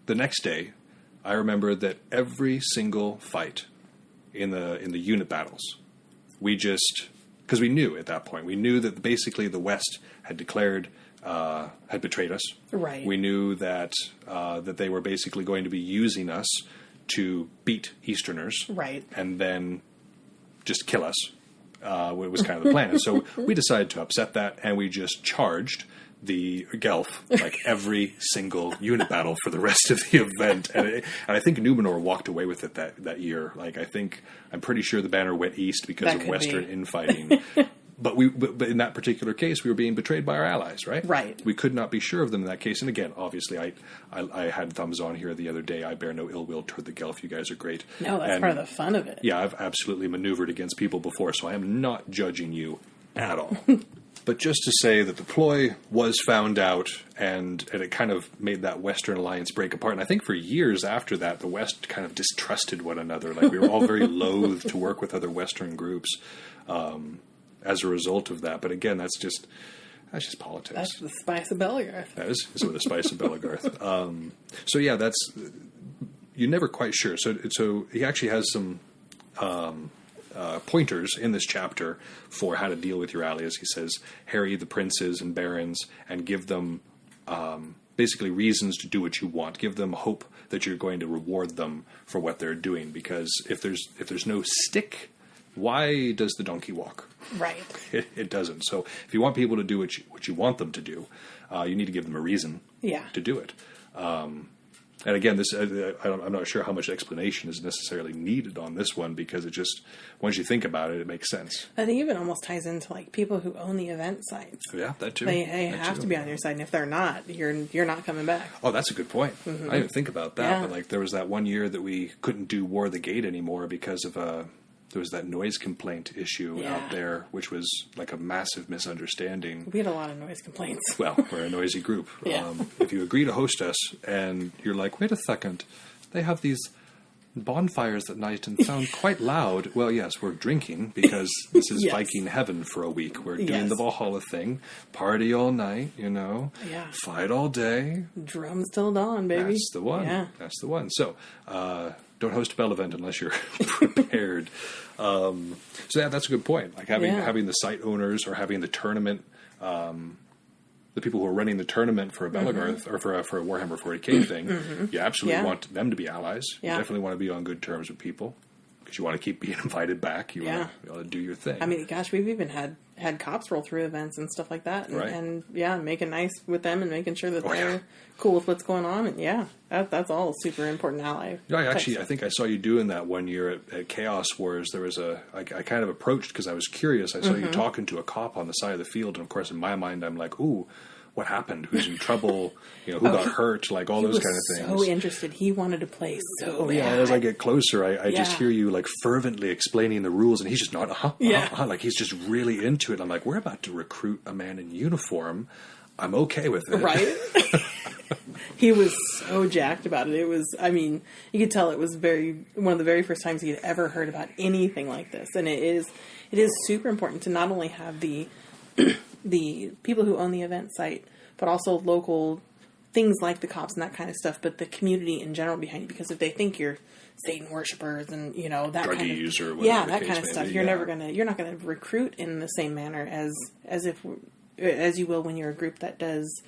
the next day, I remember that every single fight in the unit battles, because we knew at that point, we knew that basically the West had declared, had betrayed us. Right. We knew that that they were basically going to be using us to beat Easterners, right, and then just kill us. It was kind of the plan. And so we decided to upset that, and we just charged the Gelf like every single unit battle for the rest of the event. And I think Numenor walked away with it that year. Like I'm pretty sure the banner went east because of Western infighting. But in that particular case, we were being betrayed by our allies, right? Right. We could not be sure of them in that case. And again, obviously, I had thumbs on here the other day. I bear no ill will toward the Gelf. You guys are great. No, that's part of the fun of it. Yeah, I've absolutely maneuvered against people before, so I am not judging you at all. But just to say that the ploy was found out, and it kind of made that Western alliance break apart. And I think for years after that, the West kind of distrusted one another. Like, we were all very loath to work with other Western groups. as a result of that. But again, that's just politics. That's the spice of Bellegarth. That is some of the spice of Bellegarth. So yeah, you're never quite sure. So he actually has some pointers in this chapter for how to deal with your allies. He says, harry the princes and barons and give them basically reasons to do what you want. Give them hope that you're going to reward them for what they're doing. Because if there's no stick, why does the donkey walk? Right. It doesn't. So if you want people to do what you want them to do, you need to give them a reason to do it. And again, I'm not sure how much explanation is necessarily needed on this one, because it just, once you think about it, it makes sense. I think even almost ties into like people who own the event sites. Yeah, that too. They have to be on your side, and if they're not, you're not coming back. Oh, that's a good point. I didn't think about that, but like there was that one year that we couldn't do War of the Gate anymore because of there was that noise complaint issue out there, which was like a massive misunderstanding. We had a lot of noise complaints. Well, we're a noisy group. Yeah. If you agree to host us and you're like, wait a second, they have these bonfires at night and sound quite loud. Well, yes, we're drinking because this is Viking heaven for a week. We're doing the Valhalla thing. Party all night, fight all day. Drums till dawn, baby. That's the one. Yeah. That's the one. So, don't host a Bell event unless you're prepared. So that's a good point. Like having the site owners or having the tournament, the people who are running the tournament for a Bellegarth or for a Warhammer 40K thing, you absolutely want them to be allies. You definitely want to be on good terms with people because you want to keep being invited back. You want to do your thing. I mean, gosh, we've even had cops roll through events and stuff like that, and making nice with them and making sure that they're cool with what's going on, and that's all super important ally. I think I saw you doing that one year at Chaos Wars. There was I kind of approached because I was curious. I saw you talking to a cop on the side of the field, and of course in my mind I'm like, ooh, what happened? Who's in trouble? Who got hurt? Like all those kind of things. So interested. He wanted to play so bad. Yeah, as I get closer, I just hear you like fervently explaining the rules, and he's just not, like he's just really into it. I'm like, we're about to recruit a man in uniform. I'm okay with it. Right? He was so jacked about it. It was, I mean, you could tell it was one of the very first times he had ever heard about anything like this. And it is super important to not only have the people who own the event site, but also local things like the cops and that kind of stuff, but the community in general behind you. Because if they think you're Satan worshippers and that druggies kind of or whatever that kind of stuff, you're not gonna recruit in the same manner as you will when you're a group that does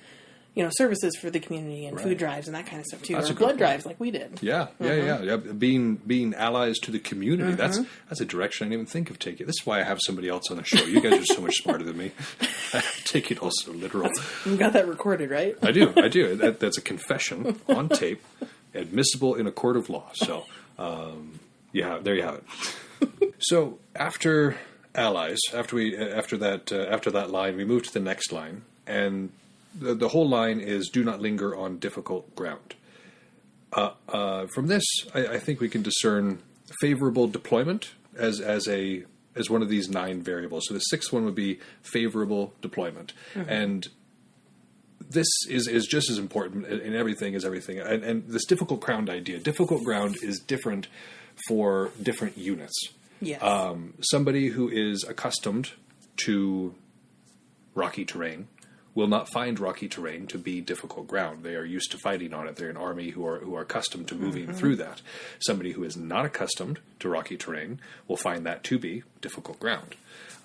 services for the community and food drives and that kind of stuff too, or blood drives like we did. Yeah. Being allies to the community. That's a direction I didn't even think of taking. This is why I have somebody else on the show. You guys are so much smarter than me. I take it also literal. You got that recorded, right? I do. That's a confession on tape, admissible in a court of law. So, there you have it. So after allies, after that line, we move to the next line, and the whole line is do not linger on difficult ground. From this, I think we can discern favorable deployment as one of these 9 variables. So the 6th one would be favorable deployment. And this is just as important in everything as everything. And this difficult ground idea, difficult ground is different for different units. Yes. Somebody who is accustomed to rocky terrain will not find rocky terrain to be difficult ground. They are used to fighting on it. They're an army who are accustomed to moving through that. Somebody who is not accustomed to rocky terrain will find that to be difficult ground.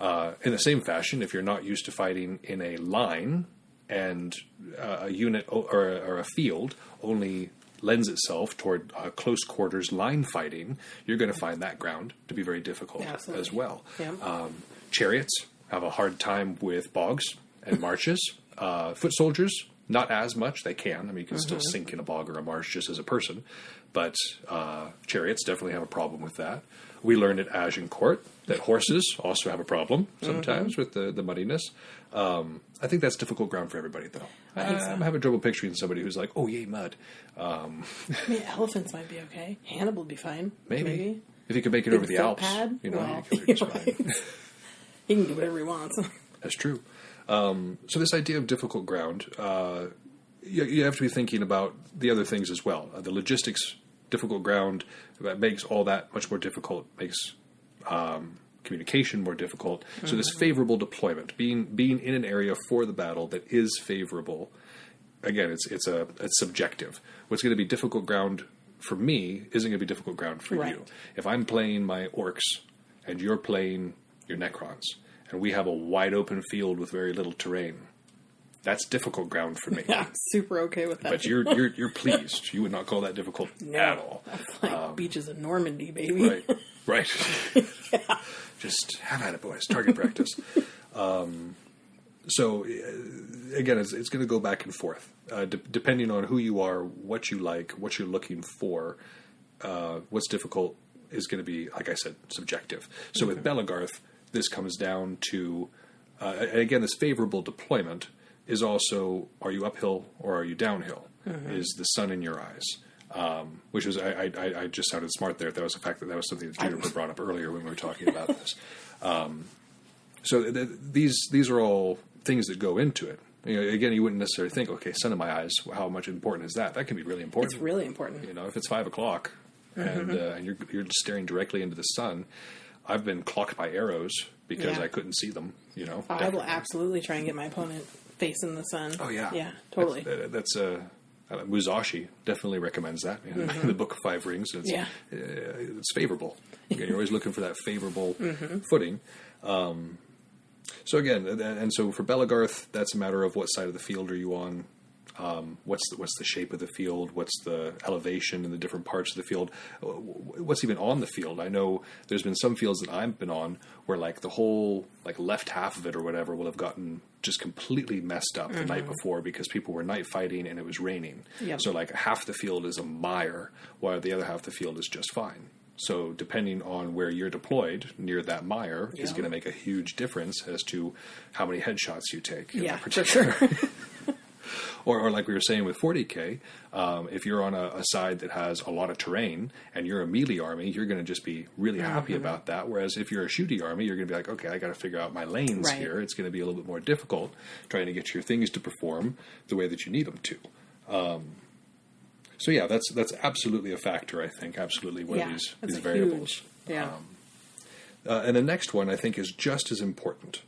In the same fashion, if you're not used to fighting in a line and a unit or a field only lends itself toward close quarters line fighting, you're going to find that ground to be very difficult as well. Yeah. Chariots have a hard time with bogs and marshes. Foot soldiers, not as much. They can. I mean, you can still sink in a bog or a marsh just as a person. But chariots definitely have a problem with that. We learned at Agincourt that horses also have a problem sometimes with the muddiness. I think that's difficult ground for everybody, though. I'm having trouble picturing somebody who's like, oh, yay, mud. I mean, elephants might be okay. Hannibal would be fine. Maybe. If he could make it over the Alps. Pad? He could be fine. He can do whatever he wants. That's true. So this idea of difficult ground, you have to be thinking about the other things as well. The logistics, difficult ground, that makes all that much more difficult, makes communication more difficult. So this favorable deployment, being in an area for the battle that is favorable, again, it's subjective. What's going to be difficult ground for me isn't going to be difficult ground for you. If I'm playing my orcs and you're playing your Necrons, and we have a wide open field with very little terrain, that's difficult ground for me. Yeah, I'm super okay with that. But you're pleased. You would not call that difficult at all. That's like beaches of Normandy, baby. Right. Yeah. Just have at it, boys. Target practice. So, again, it's going to go back and forth. Depending on who you are, what you like, what you're looking for, what's difficult is going to be, like I said, subjective. So with Belegarth, this comes down to, again, this favorable deployment is also, are you uphill or are you downhill? Is the sun in your eyes? Which was, I just sounded smart there. That was the fact that was something that Juniper brought up earlier when we were talking about this. So these are all things that go into it. Again, you wouldn't necessarily think, okay, sun in my eyes, how much important is that? That can be really important. It's really important. If it's 5 o'clock and you're just staring directly into the sun, I've been clocked by arrows because I couldn't see them. I will absolutely try and get my opponent facing the sun. Oh yeah, yeah, totally. That's Musashi definitely recommends that. The Book of Five Rings. It's favorable. You're always looking for that favorable footing. So again, and so for Belegarth, that's a matter of what side of the field are you on. What's the shape of the field? What's the elevation in the different parts of the field? What's even on the field? I know there's been some fields that I've been on where like the whole like left half of it or whatever will have gotten just completely messed up the night before because people were night fighting and it was raining. Yep. So like half the field is a mire while the other half of the field is just fine. So depending on where you're deployed near that mire is going to make a huge difference as to how many headshots you take. Yeah, for sure. Or like we were saying with 40K, if you're on a side that has a lot of terrain and you're a melee army, you're going to just be really happy about that. Whereas if you're a shooty army, you're going to be like, okay, I got to figure out my lanes here. It's going to be a little bit more difficult trying to get your things to perform the way that you need them to. So yeah, that's absolutely a factor, I think. Absolutely one of these variables. And the next one, I think, is just as important.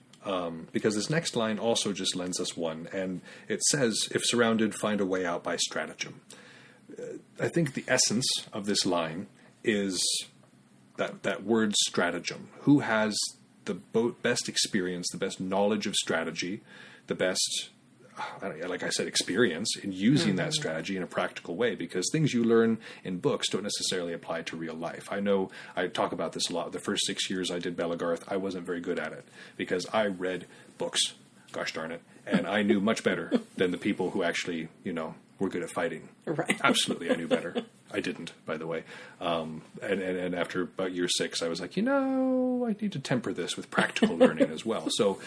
Because this next line also just lends us one, and it says, if surrounded, find a way out by stratagem. I think the essence of this line is that word stratagem. Who has the best experience, the best knowledge of strategy, the best, like I said, experience in using that strategy in a practical way, because things you learn in books don't necessarily apply to real life. I know I talk about this a lot. The first 6 years I did Belegarth, I wasn't very good at it because I read books, gosh darn it, and I knew much better than the people who actually, were good at fighting. Right. Absolutely, I knew better. I didn't, by the way. And after about year 6, I was like, I need to temper this with practical learning as well. So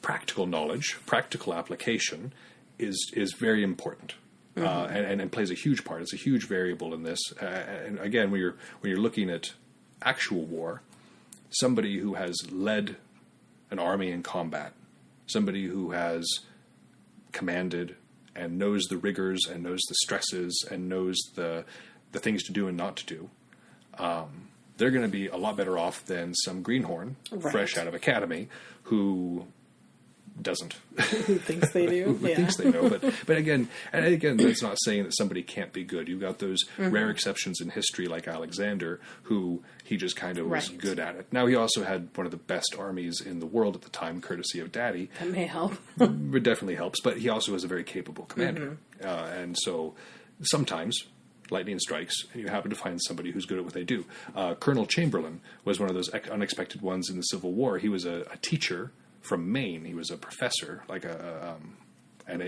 practical knowledge, practical application is very important, and plays a huge part. It's a huge variable in this. And again, when you're looking at actual war, somebody who has led an army in combat, somebody who has commanded and knows the rigors and knows the stresses and knows the things to do and not to do, they're going to be a lot better off than some greenhorn fresh out of academy who doesn't. Who thinks they do. Who thinks they know. But again, that's not saying that somebody can't be good. You've got those rare exceptions in history like Alexander, who he just kind of was good at it. Now, he also had one of the best armies in the world at the time, courtesy of Daddy. That may help. It definitely helps, but he also was a very capable commander. And so sometimes lightning strikes, and you happen to find somebody who's good at what they do. Colonel Chamberlain was one of those unexpected ones in the Civil War. He was a teacher from Maine. He was a professor, but when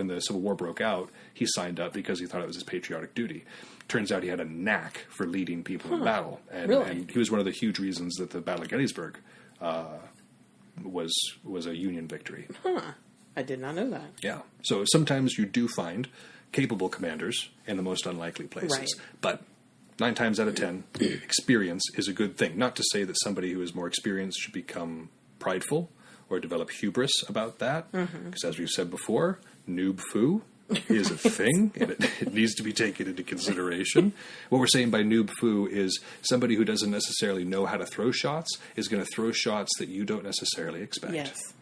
the Civil War broke out, he signed up because he thought it was his patriotic duty. Turns out he had a knack for leading people in battle, and he was one of the huge reasons that the Battle of Gettysburg was a Union victory. I did not know that. Yeah. So sometimes you do find capable commanders in the most unlikely places, but 9 times out of 10, experience is a good thing. Not to say that somebody who is more experienced should become prideful or develop hubris about that, because as we've said before, noob foo, is a thing, and it needs to be taken into consideration. What we're saying by noob foo is somebody who doesn't necessarily know how to throw shots is going to throw shots that you don't necessarily expect. Yes.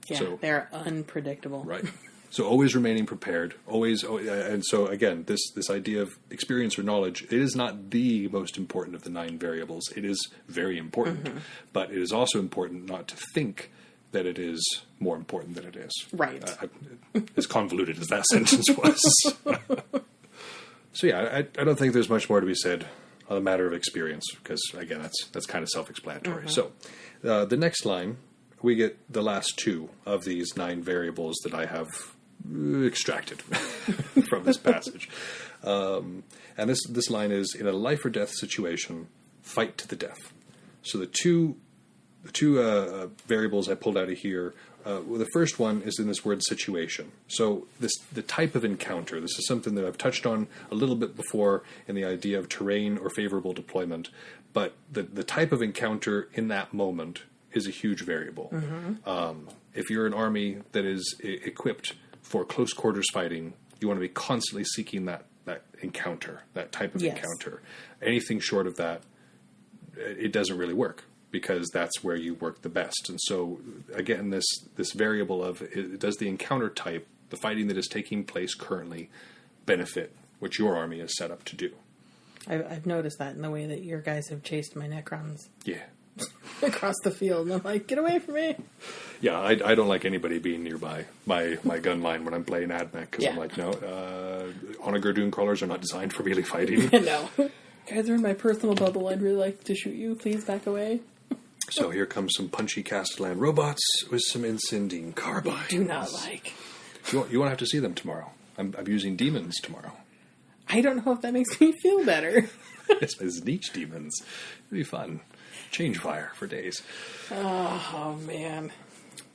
Yeah, So, they're unpredictable. right. So always remaining prepared, always, and so again, this idea of experience or knowledge, it is not the most important of the 9 variables. It is very important, but it is also important not to think that it is more important than it is. Right. As convoluted as that sentence was. So yeah, I don't think there's much more to be said on the matter of experience, because again, that's kind of self-explanatory. So the next line, we get the last 2 of these 9 variables that I have extracted from this passage. And this line is, in a life or death situation, fight to the death. So the two variables I pulled out of here, the first one is in this word situation. So the type of encounter, this is something that I've touched on a little bit before in the idea of terrain or favorable deployment, but the type of encounter in that moment is a huge variable. If you're an army that is equipped for close quarters fighting, you want to be constantly seeking that encounter, that type of encounter. Anything short of that, it doesn't really work, because that's where you work the best. And so, again, this variable of, does the encounter type, the fighting that is taking place currently, benefit what your army is set up to do? I've noticed that in the way that your guys have chased my Necrons. Yeah. Across the field, and I'm like, get away from me. Yeah, I don't like anybody being nearby my gun line when I'm playing AdMech, because I'm like, no, Onager Dune crawlers are not designed for melee fighting. No. Guys are in my personal bubble. I'd really like to shoot you. Please back away. So here comes some punchy Castellan robots with some Incendine carbines. Do not like. You won't have to see them tomorrow. I'm using demons tomorrow. I don't know if that makes me feel better. It's niche demons. It'll be fun. Change fire for days. Oh man.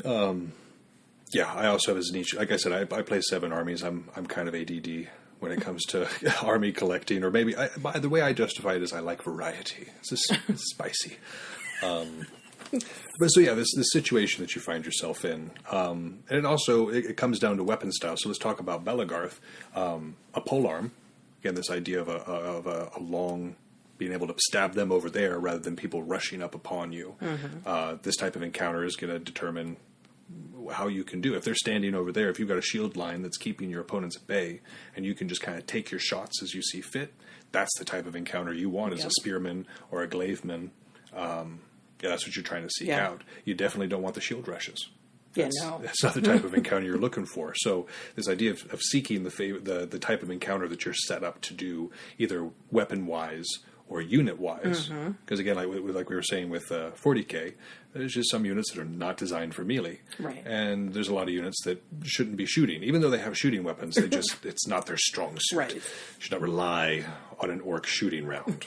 Yeah, I also have as niche. Like I said, I play 7 armies. I'm kind of ADD when it comes to army collecting, or maybe by the way I justify it is I like variety. It's spicy. But so yeah, this situation that you find yourself in, and it also it comes down to weapon style. So let's talk about Belagarth, a polearm. Again, this idea of a long, being able to stab them over there rather than people rushing up upon you. This type of encounter is going to determine how you can do. If they're standing over there, if you've got a shield line that's keeping your opponents at bay, and you can just kind of take your shots as you see fit, that's the type of encounter you want as a spearman or a glaveman. Yeah, that's what you're trying to seek out. You definitely don't want the shield rushes. That's not the type of encounter you're looking for. So this idea of seeking the type of encounter that you're set up to do, either weapon-wise or unit-wise. Because again, like we were saying with 40K, there's just some units that are not designed for melee. Right. And there's a lot of units that shouldn't be shooting. Even though they have shooting weapons, they just it's not their strong suit. Right. You should not rely on an orc shooting round.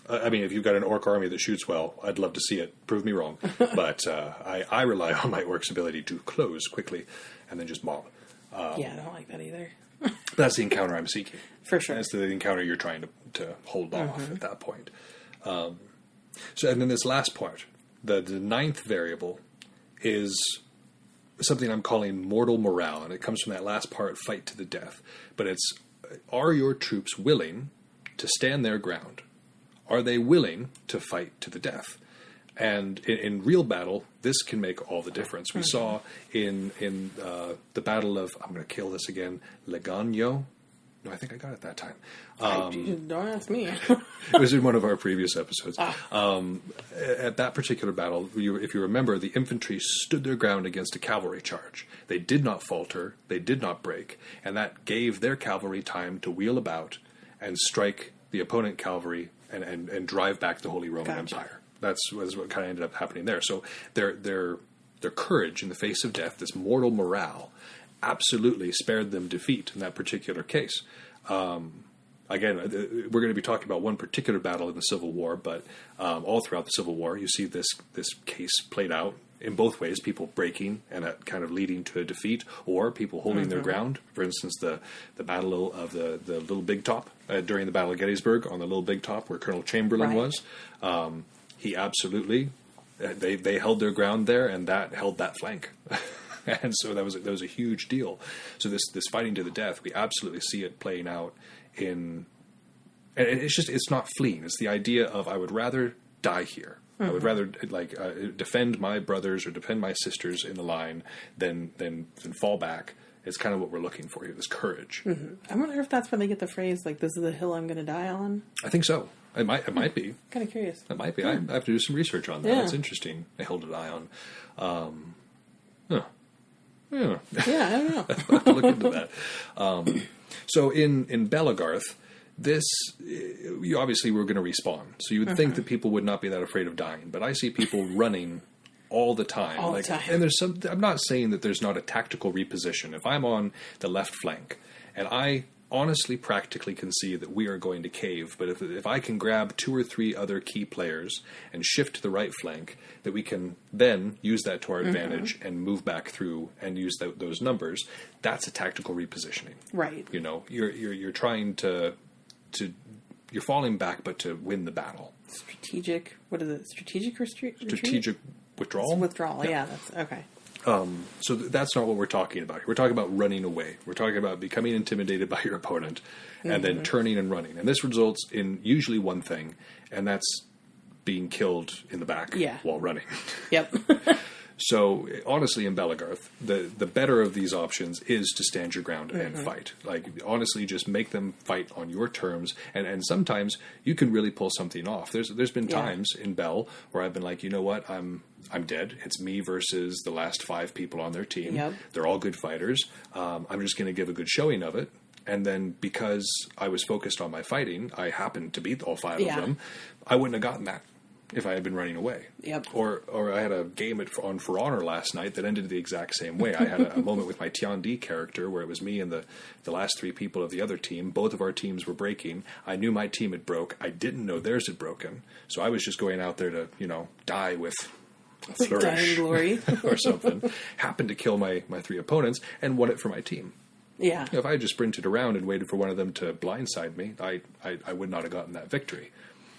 I mean, if you've got an orc army that shoots well, I'd love to see it. Prove me wrong. But I rely on my orc's ability to close quickly and then just mob. Yeah, I don't like that either. That's the encounter I'm seeking. For sure. That's the encounter you're trying to hold off at that point. So, and then this last part, the 9th variable, is something I'm calling mortal morale, and it comes from that last part, fight to the death. But it's, are your troops willing to stand their ground? Are they willing to fight to the death? And in real battle, this can make all the difference. We saw in the battle of, I'm going to kill this again, Legano. No, I think I got it that time. Don't ask me. It was in one of our previous episodes. At that particular battle, if you remember, the infantry stood their ground against a cavalry charge. They did not falter. They did not break. And that gave their cavalry time to wheel about and strike the opponent cavalry and drive back the Holy Roman Empire. That's what kind of ended up happening there. So their courage in the face of death, this mortal morale, absolutely spared them defeat in that particular case. Again, we're going to be talking about one particular battle in the Civil War, but all throughout the Civil War, you see this case played out in both ways, people breaking and kind of leading to a defeat, or people holding their ground. For instance, the battle of the Little Big Top, during the Battle of Gettysburg on the Little Big Top, where Colonel Chamberlain was. He absolutely, they held their ground there, and that held that flank. And so that was a huge deal. So this fighting to the death, we absolutely see it playing out in, and it's not fleeing. It's the idea of, I would rather die here. I would rather defend my brothers or defend my sisters in the line than fall back. It's kind of what we're looking for here, this courage. Mm-hmm. I wonder if that's where they get the phrase, like, this is the hill I'm going to die on. I think so. It might be. Kind of curious. It might be. I have to do some research on that. Yeah. It's interesting. A hill to die on. Yeah. Yeah, I don't know. I'll have to look into that. So in Belagarth, you obviously were going to respawn. So you would think that people would not be that afraid of dying. But I see people running all the time. All the time. And I'm not saying that there's not a tactical reposition. If I'm on the left flank, and I honestly practically can see that we are going to cave, but if I can grab 2 or 3 other key players and shift to the right flank, that we can then use that to our advantage and move back through and use those numbers, that's a tactical repositioning. Right. You know, you're trying to you're falling back, but to win the battle. Strategic. What is it? Strategic retreat? Strategic withdrawal. Withdrawal. Yeah. That's okay. So that's not what we're talking about. We're talking about running away. We're talking about becoming intimidated by your opponent and then turning and running. And this results in usually one thing, and that's being killed in the back while running. Yep. So honestly, in Belagarth, the better of these options is to stand your ground and fight. Like, honestly, just make them fight on your terms. And sometimes you can really pull something off. There's been times in Bell where I've been like, you know what, I'm dead. It's me versus the last 5 people on their team. Yep. They're all good fighters. I'm just going to give a good showing of it. And then because I was focused on my fighting, I happened to beat all 5 of them. I wouldn't have gotten that if I had been running away. Yep. Or I had a game on For Honor last night that ended the exact same way. I had a moment with my Tiandi character where it was me and the last 3 people of the other team. Both of our teams were breaking. I knew my team had broke. I didn't know theirs had broken. So I was just going out there to, die with a flourish. Dying glory. or something. Happened to kill my 3 opponents and won it for my team. Yeah. If I had just sprinted around and waited for one of them to blindside me, I would not have gotten that victory.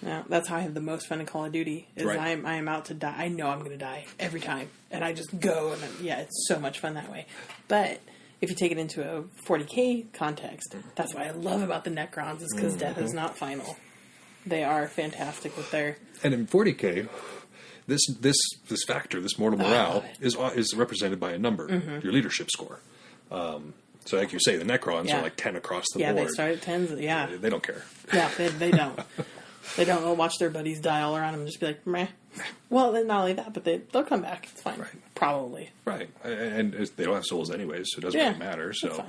Yeah, that's how I have the most fun in Call of Duty. Is right. I am out to die. I know I'm going to die every time, and I just go. And it's so much fun that way. But if you take it into a 40K context, that's what I love about the Necrons is because death is not final. They are fantastic with their. And in 40K, this factor, this mortal morale, is represented by a number, your leadership score. So like you say, the Necrons are like 10 across the board. Yeah, they start at 10s. Yeah, they don't care. Yeah, they don't. They don't watch their buddies die all around them and just be like, meh. Well, then not only that, but they'll come back. It's fine. Right. Probably. Right. And they don't have souls anyways, so it doesn't really matter. So,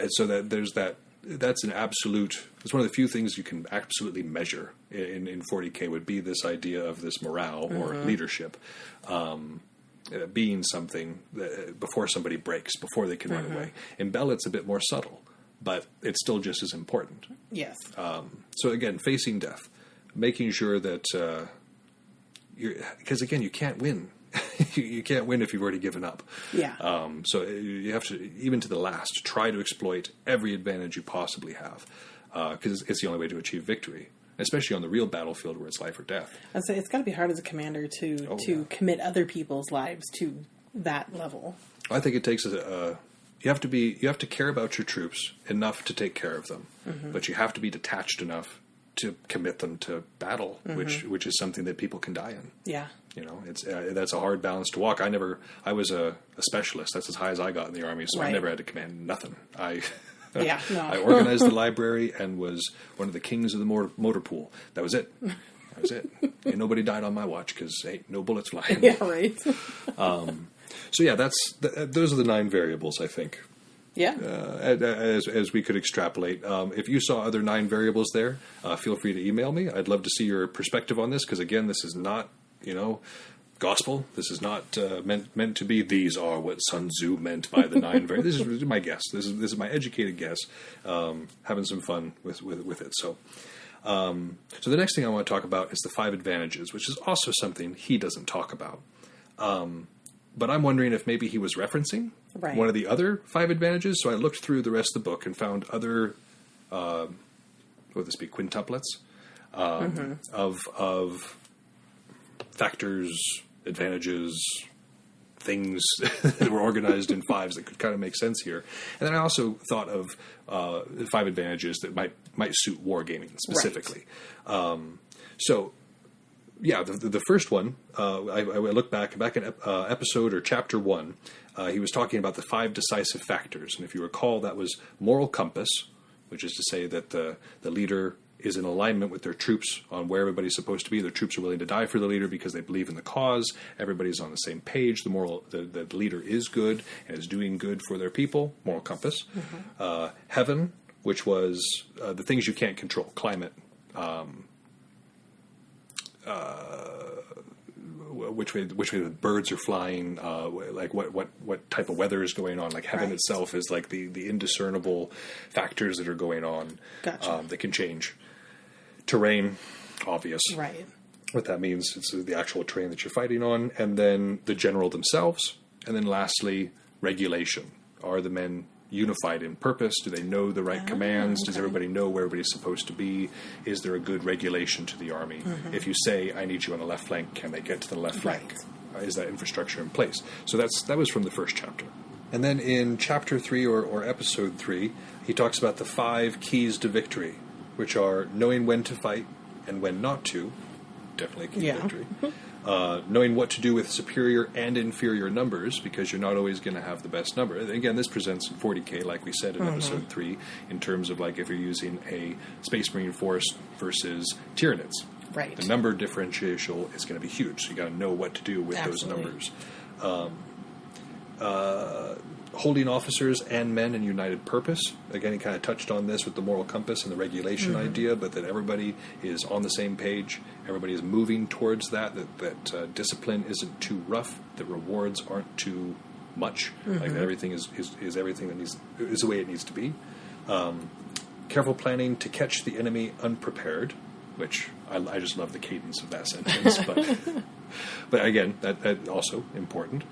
so that there's that. That's an absolute. It's one of the few things you can absolutely measure in 40K would be this idea of this morale or leadership being something before somebody breaks, before they can run away. In Bell, it's a bit more subtle. But it's still just as important. Yes. So again, facing death, making sure that because again, you can't win. You can't win if you've already given up. Yeah. So you have to, even to the last, try to exploit every advantage you possibly have, because it's the only way to achieve victory, especially on the real battlefield where it's life or death. I'd say it's got to be hard as a commander to commit other people's lives to that level. I think it takes you have to care about your troops enough to take care of them, but you have to be detached enough to commit them to battle, which is something that people can die in. Yeah, it's that's a hard balance to walk. I was a specialist. That's as high as I got in the Army, so I never had to command nothing. I organized the library and was one of the kings of the motor pool. That was it. That was it. Ain't nobody died on my watch because ain't no bullets flying. Yeah, right. So those are the 9 variables, I think. Yeah. As we could extrapolate. If you saw other 9 variables there, feel free to email me. I'd love to see your perspective on this because again, this is not gospel. This is not meant to be. These are what Sun Tzu meant by the 9 variables. This is my guess. This is my educated guess. Having some fun with it. So the next thing I want to talk about is the 5 advantages, which is also something he doesn't talk about. But I'm wondering if maybe he was referencing one of the other 5 advantages. So I looked through the rest of the book and found other, what would this be, quintuplets of factors, advantages, things that were organized in fives that could kind of make sense here. And then I also thought of 5 advantages that might suit wargaming specifically. Right. The first one, I look back in episode or chapter 1, he was talking about the 5 decisive factors. And if you recall, that was moral compass, which is to say that the leader is in alignment with their troops on where everybody's supposed to be. Their troops are willing to die for the leader because they believe in the cause. Everybody's on the same page. The leader is good and is doing good for their people. Moral compass. Mm-hmm. Heaven, which was the things you can't control. Climate. Which way the birds are flying, like what type of weather is going on. Like heaven itself is like the indiscernible factors that are going on. Gotcha. That can change. Terrain, obvious. Right. What that means, it's the actual terrain that you're fighting on, and then the general themselves, and then lastly, regulation. Are the men unified in purpose? Do they know the right commands? Okay. Does everybody know where everybody's supposed to be? Is there a good regulation to the army? Mm-hmm. If you say, I need you on the left flank, can they get to the left flank? Is that infrastructure in place? So that was from the first chapter. And then in chapter 3 or episode 3, he talks about the 5 keys to victory, which are knowing when to fight and when not to. Definitely a key to victory. Knowing what to do with superior and inferior numbers, because you're not always going to have the best number. Again, this presents in 40K, like we said in episode 3, in terms of like if you're using a Space Marine force versus Tyranids. Right. The number differential is going to be huge, so you got to know what to do with those numbers. Holding officers and men in united purpose. Again, he kind of touched on this with the moral compass and the regulation idea, but that everybody is on the same page. Everybody is moving towards that discipline isn't too rough, that rewards aren't too much, like that everything is everything that is the way it needs to be. Careful planning to catch the enemy unprepared, which I just love the cadence of that sentence, but again, that also important,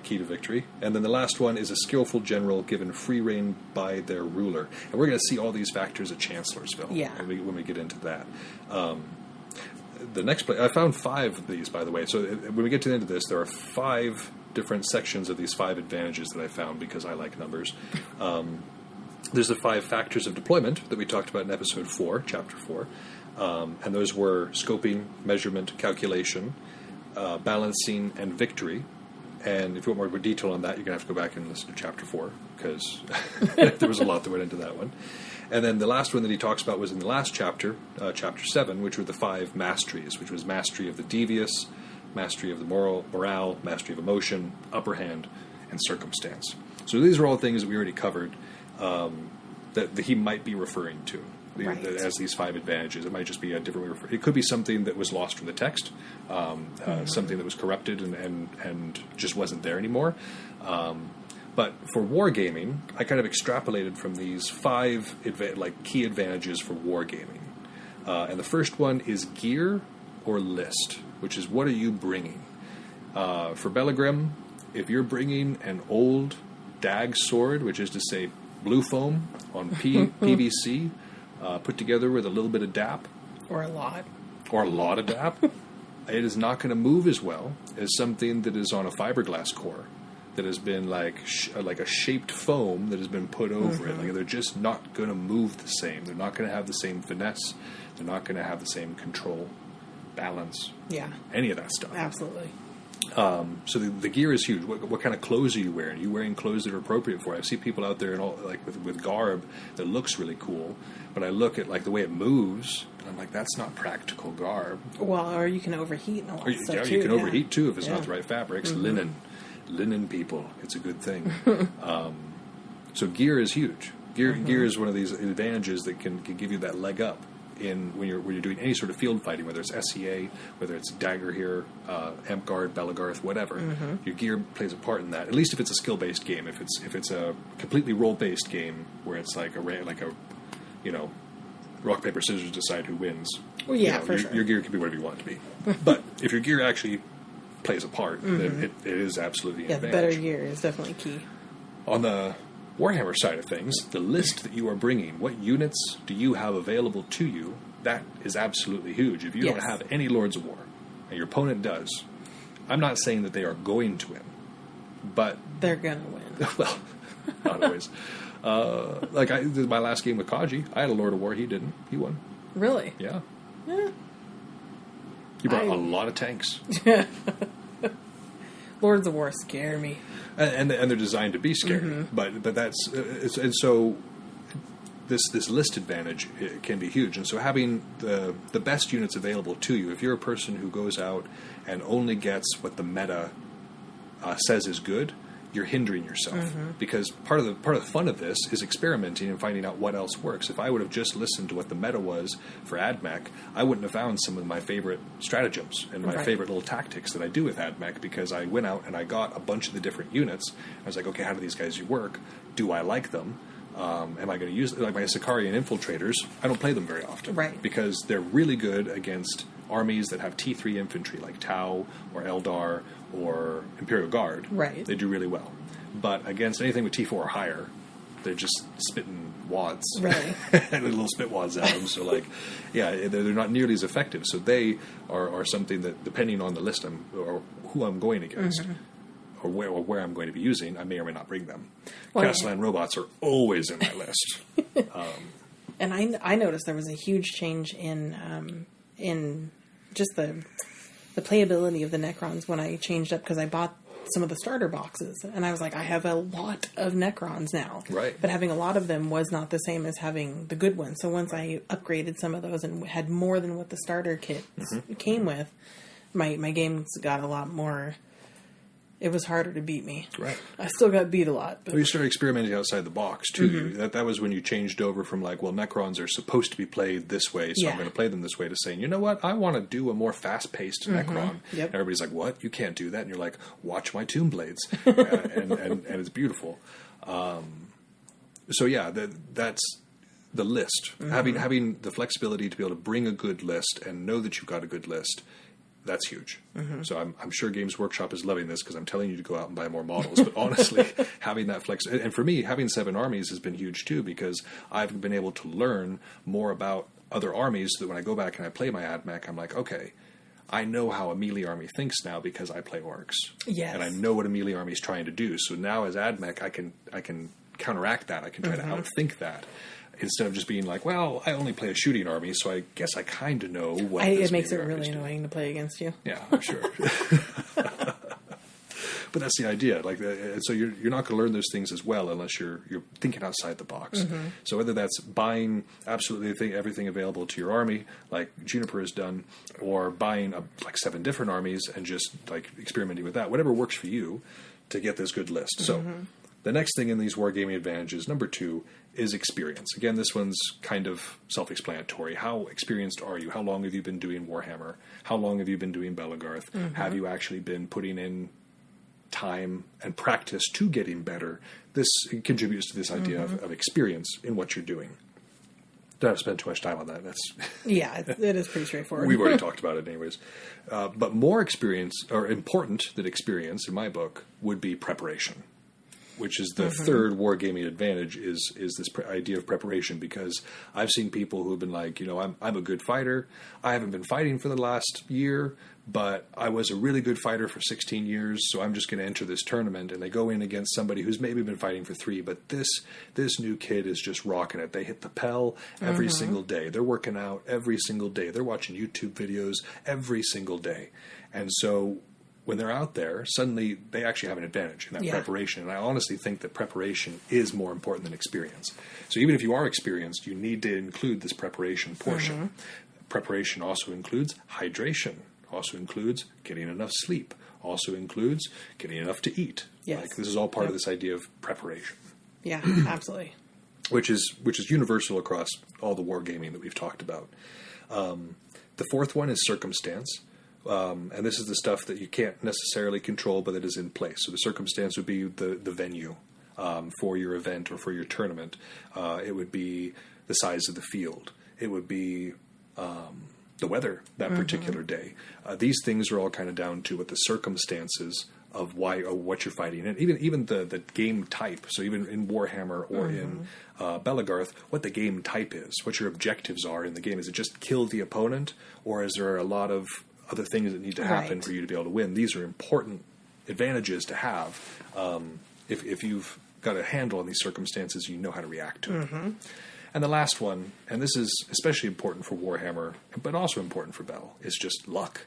key to victory. And then the last one is a skillful general given free rein by their ruler. And we're going to see all these factors at Chancellorsville when we get into that. The next place, I found 5 of these, by the way. So when we get to the end of this, there are 5 different sections of these 5 advantages that I found because I like numbers. There's the 5 factors of deployment that we talked about in episode 4, chapter 4. And those were scoping, measurement, calculation, balancing, and victory. And if you want more detail on that, you're going to have to go back and listen to chapter 4, because there was a lot that went into that one. And then the last one that he talks about was in the last chapter, chapter 7, which were the 5 masteries, which was mastery of the devious, mastery of the morale, mastery of emotion, upper hand, and circumstance. So these are all things that we already covered that he might be referring to. As these 5 advantages. It might just be a different way. It could be something that was lost from the text, something that was corrupted and just wasn't there anymore. But for wargaming, I kind of extrapolated from these 5 key advantages for wargaming. And the first one is gear or list, which is what are you bringing? For Bellegrim, if you're bringing an old dag sword, which is to say blue foam on PVC, put together with a little bit of DAP. Or a lot of DAP. It is not going to move as well as something that is on a fiberglass core that has been like a shaped foam that has been put over it. Like they're just not going to move the same. They're not going to have the same finesse. They're not going to have the same control, balance, any of that stuff. Absolutely. So the gear is huge. What kind of clothes are you wearing? Are you wearing clothes that are appropriate for it? I see people out there with garb that looks really cool, but I look at like the way it moves, and I'm like, that's not practical garb. Well, or you can overheat and all that stuff too. You can overheat too if it's not the right fabrics. Linen people, it's a good thing. So gear is huge. Gear is one of these advantages that can give you that leg up when you're doing any sort of field fighting, whether it's SCA, whether it's Dagger here, Amtgard, Belagarth, whatever. Your gear plays a part in that. At least if it's a skill-based game. If it's a completely role-based game where it's like a rock paper scissors decide who wins. Well, sure. Your gear can be whatever you want it to be. But if your gear actually plays a part, then it is absolutely an advantage. The better gear is definitely key. On the Warhammer side of things, the list that you are bringing, what units do you have available to you, that is absolutely huge. If you don't have any Lords of War, and your opponent does, I'm not saying that they are going to win, but they're gonna win. well, not always. Like my last game with Kaji, I had a Lord of War. He didn't. He won. Really? Yeah. Yeah. He brought a lot of tanks. Lords of War scare me. And they're designed to be scary, but that's and so this list advantage can be huge, and so having the best units available to you. If you're a person who goes out and only gets what the meta says is good, you're hindering yourself because part of the fun of this is experimenting and finding out what else works. If I would have just listened to what the meta was for AdMech, I wouldn't have found some of my favorite stratagems and my favorite little tactics that I do with AdMech, because I went out and I got a bunch of the different units. I was like, okay, how do these guys work? Do I like them? Am I going to use like my Sicarian infiltrators? I don't play them very often, because they're really good against armies that have T3 infantry, like Tau or Eldar or Imperial Guard. Right. They do really well. But against anything with T4 or higher, they're just spitting wads. Right. And little spit wads at them. So, like, yeah, they're not nearly as effective. So they are something that, depending on the list or who I'm going against, or where I'm going to be using, I may or may not bring them. Well, Castellan robots are always in my list. And I noticed there was a huge change in just the playability of the Necrons when I changed up, because I bought some of the starter boxes, and I was like, I have a lot of Necrons now. Right. But having a lot of them was not the same as having the good ones. So once I upgraded some of those and had more than what the starter kit came with, my games got a lot more. It was harder to beat me. Right. I still got beat a lot. But. Well, you started experimenting outside the box, too. That was when you changed over from, like, well, Necrons are supposed to be played this way, so I'm going to play them this way, to saying, you know what, I want to do a more fast-paced Necron. Yep. And everybody's like, what? You can't do that. And you're like, watch my Tomb Blades. and it's beautiful. So, yeah, that's the list. Having the flexibility to be able to bring a good list and know that you've got a good list, that's huge. So I'm sure Games Workshop is loving this, because I'm telling you to go out and buy more models. But honestly, having that flex, and for me, having 7 armies has been huge too, because I've been able to learn more about other armies, so that when I go back and I play my AdMech, I'm like, okay, I know how a melee army thinks now, because I play orcs. Yes. And I know what a melee army is trying to do. So now as AdMech, I can counteract that. I can try to outthink that. Instead of just being like, well, I only play a shooting army, so I guess I kind of know what it makes it really annoying to play against you. Yeah, I'm sure. But that's the idea. Like, so you're not going to learn those things as well unless you're thinking outside the box. So whether that's buying absolutely everything available to your army, like Juniper has done, or buying like 7 different armies and just like experimenting with that, whatever works for you to get this good list. So the next thing in these Wargaming advantages, number 2, is experience. Again, this one's kind of self-explanatory. How experienced are you? How long have you been doing Warhammer? How long have you been doing Belagarth? Have you actually been putting in time and practice to getting better? This contributes to this idea of experience in what you're doing. Don't have to spend too much time on that. It is pretty straightforward. We've already talked about it anyways. But more experience, or important than experience in my book, would be preparation, which is the third wargaming advantage, is this idea of preparation. Because I've seen people who've been like, I'm a good fighter. I haven't been fighting for the last year, but I was a really good fighter for 16 years, so I'm just going to enter this tournament. And they go in against somebody who's maybe been fighting for 3, but this new kid is just rocking it. They hit the Pell every single day. They're working out every single day. They're watching YouTube videos every single day. And so when they're out there, suddenly they actually have an advantage in that preparation. And I honestly think that preparation is more important than experience. So even if you are experienced, you need to include this preparation portion. Preparation also includes hydration, also includes getting enough sleep, also includes getting enough to eat. Yes. Like, this is all part of this idea of preparation. Yeah, absolutely. Which is universal across all the wargaming that we've talked about. The fourth one is circumstance. And this is the stuff that you can't necessarily control, but that is in place. So the circumstance would be the venue for your event or for your tournament. It would be the size of the field. It would be the weather that particular day. These things are all kind of down to what the circumstances of why or what you're fighting, and even the game type. So even in Warhammer or in Belagarth, what the game type is, what your objectives are in the game. Is it just kill the opponent, or is there a lot of other things that need to happen for you to be able to win? These are important advantages to have if you've got a handle on these circumstances, you know how to react to it. Mm-hmm. And the last one, and this is especially important for Warhammer, but also important for Battle, is just luck.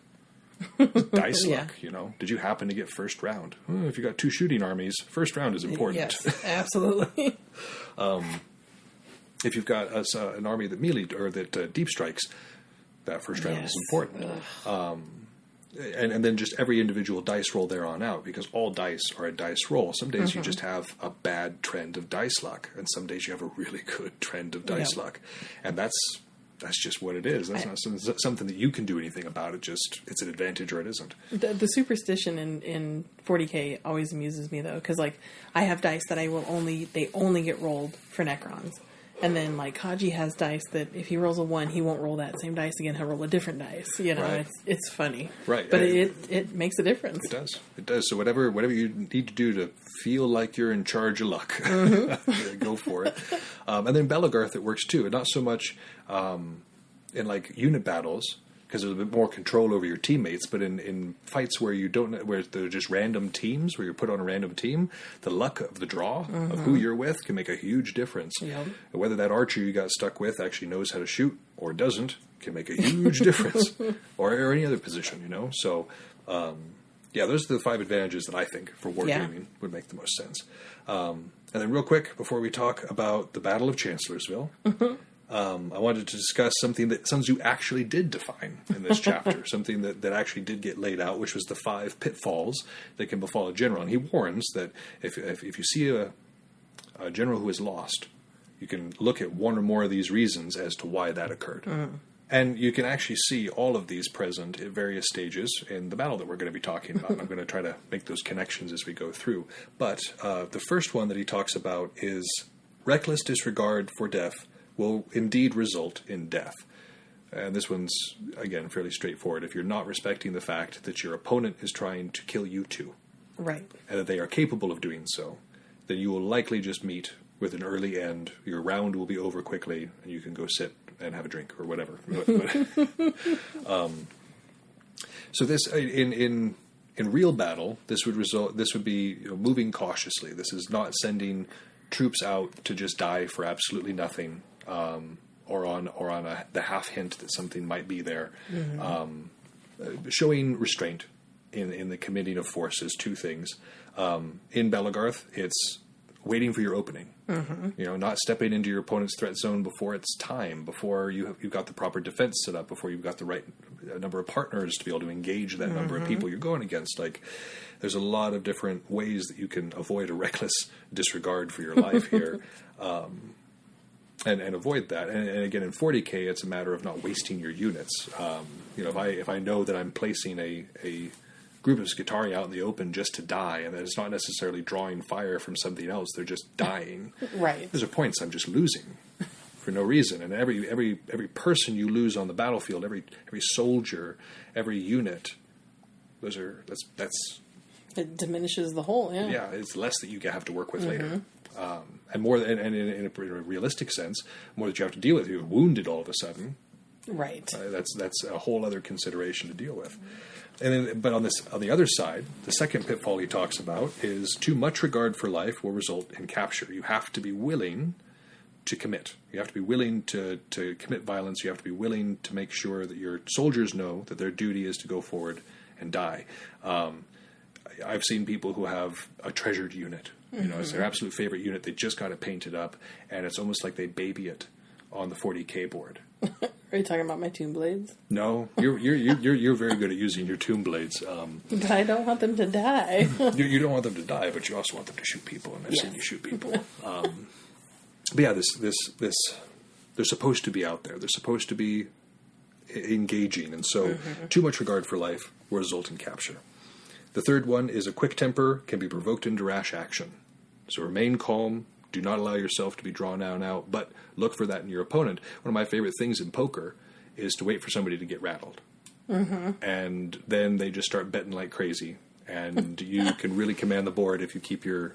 Dice luck, you know. Did you happen to get first round? If you got 2 shooting armies, first round is important. Yes, absolutely. If you've got an army that melee or that deep strikes, that first round is important. And then just every individual dice roll there on out, because all dice are a dice roll. Some days you just have a bad trend of dice luck, and some days you have a really good trend of dice luck. And that's just what it is. That's not something that you can do anything about. It's an advantage or it isn't. The superstition in 40K always amuses me, though, because like I have dice that they only get rolled for Necrons. And then, like, Kaji has dice that if he rolls a 1, he won't roll that same dice again. He'll roll a different dice. You know, right. It's funny. Right. But it makes a difference. It does. It does. So whatever you need to do to feel like you're in charge of luck, go for it. And then Belagarth, it works too. And not so much in, like, unit battles, because there's a bit more control over your teammates, but in fights where where they're just random teams, where you're put on a random team, the luck of the draw of who you're with can make a huge difference. Yep. Whether that archer you got stuck with actually knows how to shoot or doesn't can make a huge difference, or any other position, you know. So, those are the 5 advantages that I think for wargaming would make the most sense. And then, real quick before we talk about the Battle of Chancellorsville. I wanted to discuss something that Sun Tzu actually did define in this chapter, something that actually did get laid out, which was the 5 pitfalls that can befall a general. And he warns that if you see a general who is lost, you can look at one or more of these reasons as to why that occurred. And you can actually see all of these present at various stages in the battle that we're going to be talking about. And I'm going to try to make those connections as we go through. But the first one that he talks about is reckless disregard for death will indeed result in death. And this one's, again, fairly straightforward. If you're not respecting the fact that your opponent is trying to kill you too, right, and that they are capable of doing so, then you will likely just meet with an early end. Your round will be over quickly, and you can go sit and have a drink or whatever. So this, in real battle, this would be moving cautiously. This is not sending troops out to just die for absolutely nothing. Or on the half hint that something might be there, showing restraint in the committing of forces. 2 things. In Belagarth, it's waiting for your opening. You know, not stepping into your opponent's threat zone before it's time, before you've got the proper defense set up, before you've got the right number of partners to be able to engage that number of people you're going against. Like, there's a lot of different ways that you can avoid a reckless disregard for your life here. And avoid that. And again, in 40K, it's a matter of not wasting your units. If I know that I'm placing a group of Skitarii out in the open just to die, and that it's not necessarily drawing fire from something else, they're just dying. Right. Those are points I'm just losing for no reason. And every person you lose on the battlefield, every soldier, every unit, that's it diminishes the whole. Yeah. Yeah, it's less that you have to work with later. And more, and in a realistic sense, more that you have to deal with. You're wounded all of a sudden, right? That's a whole other consideration to deal with. And then, but on the other side, the second pitfall he talks about is too much regard for life will result in capture. You have to be willing to commit. You have to be willing to commit violence. You have to be willing to make sure that your soldiers know that their duty is to go forward and die. I've seen people who have a treasured unit. You know, it's their absolute favorite unit. They just got it painted up, and it's almost like they baby it on the 40K board. Are you talking about my tomb blades? No, you're very good at using your tomb blades. But I don't want them to die. You don't want them to die, but you also want them to shoot people, and I've seen you shoot people. But yeah, they're supposed to be out there. They're supposed to be engaging, and so too much regard for life will result in capture. The third one is a quick temper can be provoked into rash action. So remain calm. Do not allow yourself to be drawn out, but look for that in your opponent. One of my favorite things in poker is to wait for somebody to get rattled. And then they just start betting like crazy. And you can really command the board if you keep your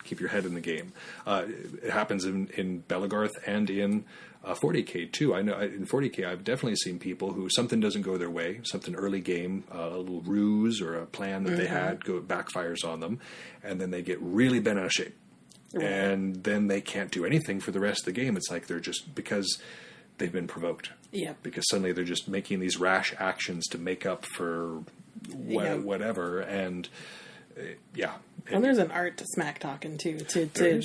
keep your head in the game. It happens in Belagarth and in 40K too. I know in 40K I've definitely seen people who something doesn't go their way, something early game, a little ruse or a plan that they had backfires on them, and then they get really bent out of shape. Right. And then they can't do anything for the rest of the game. It's like they're just, because they've been provoked. Yeah. Because suddenly they're just making these rash actions to make up for whatever. And And there's an art to smack talking too, to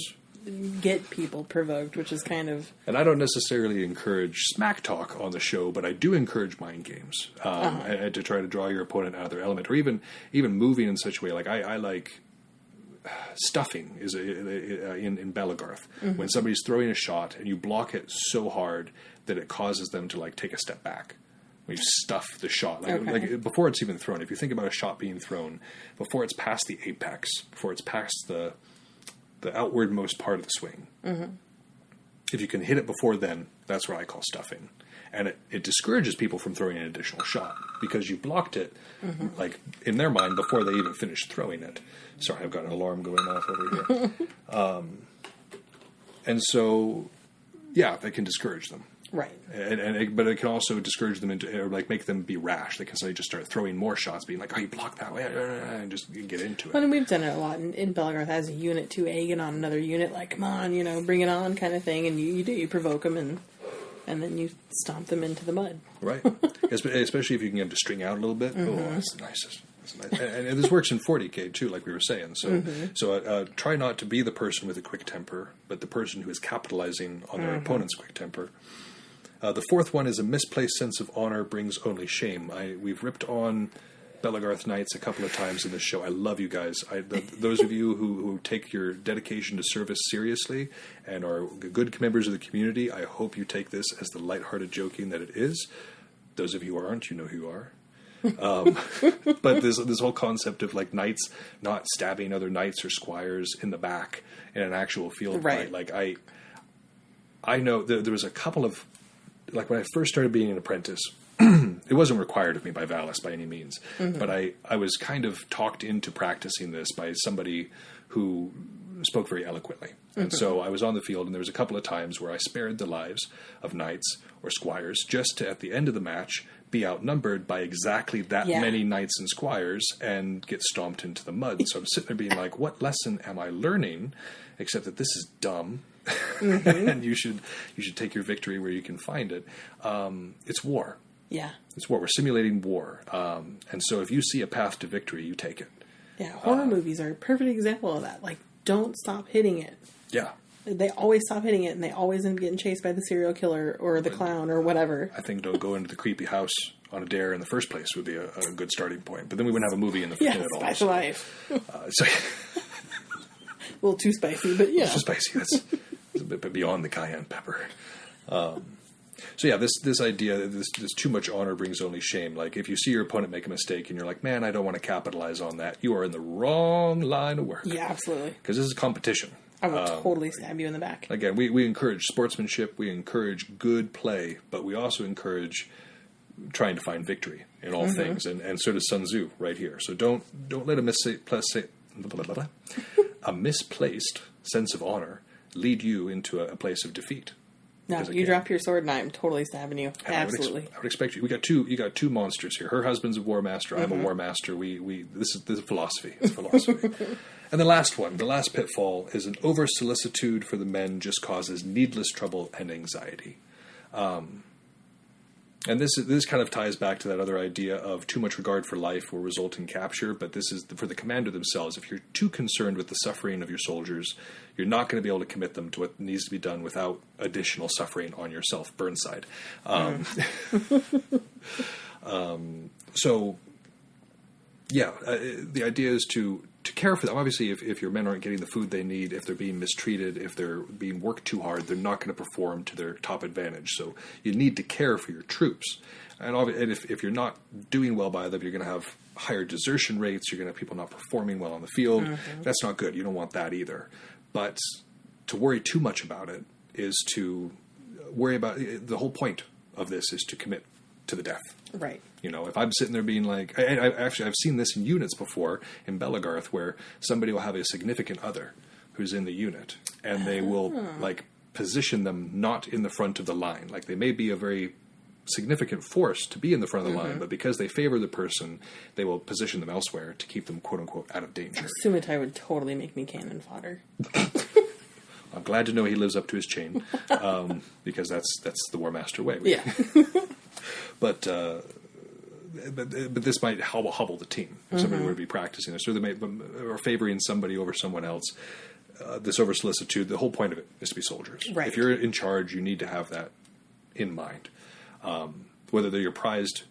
get people provoked, which is kind of... And I don't necessarily encourage smack talk on the show, but I do encourage mind games. And to try to draw your opponent out of their element. Or even moving in such a way. Like I like... Stuffing is in Belagarth. When somebody's throwing a shot and you block it so hard that it causes them to like take a step back. When you stuff the shot, like before it's even thrown. If you think about a shot being thrown, before it's past the apex, before it's past the outwardmost part of the swing, if you can hit it before then, that's what I call stuffing. And it discourages people from throwing an additional shot because you blocked it, like in their mind, before they even finished throwing it. Sorry, I've got an alarm going off over here. And so, that can discourage them. Right. But it can also discourage them into, or like make them be rash. They can suddenly just start throwing more shots, being like, "Oh, you blocked that way," and just get into it. Well, and we've done it a lot in Belagarth as a unit too, egging on another unit, like, "Come on, bring it on," kind of thing. And you provoke them, and then you stomp them into the mud. Right. Especially if you can get them to string out a little bit. Oh, that's nice. And this works in 40K too, like we were saying. So, try not to be the person with a quick temper, but the person who is capitalizing on their opponent's quick temper. The fourth one is a misplaced sense of honor brings only shame. We've ripped on Belagarth Knights a couple of times in this show. I love you guys. Those of you who take your dedication to service seriously and are good members of the community, I hope you take this as the lighthearted joking that it is. Those of you who aren't, you know who you are. But this whole concept of like knights not stabbing other knights or squires in the back in an actual field fight. Like I know there was a couple of, like when I first started being an apprentice, it wasn't required of me by Valis by any means, but I was kind of talked into practicing this by somebody who spoke very eloquently. And so I was on the field, and there was a couple of times where I spared the lives of knights or squires just to, at the end of the match, be outnumbered by exactly that many knights and squires and get stomped into the mud. So I'm sitting there being like, what lesson am I learning? Except that this is dumb. And you should take your victory where you can find it. It's war. Yeah. It's war. We're simulating war. And so if you see a path to victory, you take it. Yeah, horror movies are a perfect example of that. Like, don't stop hitting it. Yeah. They always stop hitting it, and they always end up getting chased by the serial killer or the clown or whatever. I think don't go into the creepy house on a dare in the first place would be a good starting point. But then we wouldn't have a movie in it all. Spice of life. A little too spicy, but yeah. Too spicy. That's a bit beyond the cayenne pepper. This idea that this too much honor brings only shame. Like, if you see your opponent make a mistake and you're like, man, I don't want to capitalize on that, you are in the wrong line of work. Yeah, absolutely. Because this is competition. I will totally stab you in the back. Again, we encourage sportsmanship, we encourage good play, but we also encourage trying to find victory in all things, and so does Sun Tzu right here. So don't let a misplaced sense of honor lead you into a place of defeat. No, you drop your sword and I'm totally stabbing you. Absolutely. I would expect you. You got two monsters here. Her husband's a war master. I'm a war master. This is philosophy. It's philosophy. And the last one, the last pitfall, is an over solicitude for the men just causes needless trouble and anxiety. And this kind of ties back to that other idea of too much regard for life will result in capture, but this is for the commander themselves. If you're too concerned with the suffering of your soldiers, you're not going to be able to commit them to what needs to be done without additional suffering on yourself, Burnside. The idea is to care for them. Obviously, if your men aren't getting the food they need, if they're being mistreated, if they're being worked too hard, they're not going to perform to their top advantage. So you need to care for your troops. And if you're not doing well by them, you're going to have higher desertion rates. You're going to have people not performing well on the field. That's not good. You don't want that either. But to worry too much about it is to worry about the whole point of this is to commit to the death. Right. You know, if I'm sitting there being like, I've seen this in units before in Belagarth where somebody will have a significant other who's in the unit, and they will like position them not in the front of the line. Like they may be a very significant force to be in the front of the line, but because they favor the person, they will position them elsewhere to keep them quote unquote out of danger. Sumatai would totally make me cannon fodder. I'm glad to know he lives up to his chain, because that's the War Master way. Yeah. But this might hobble the team if somebody were to be practicing this, or they may or favoring somebody over someone else. This over solicitude. The whole point of it is to be soldiers. Right. If you're in charge, you need to have that in mind. Whether they're your prized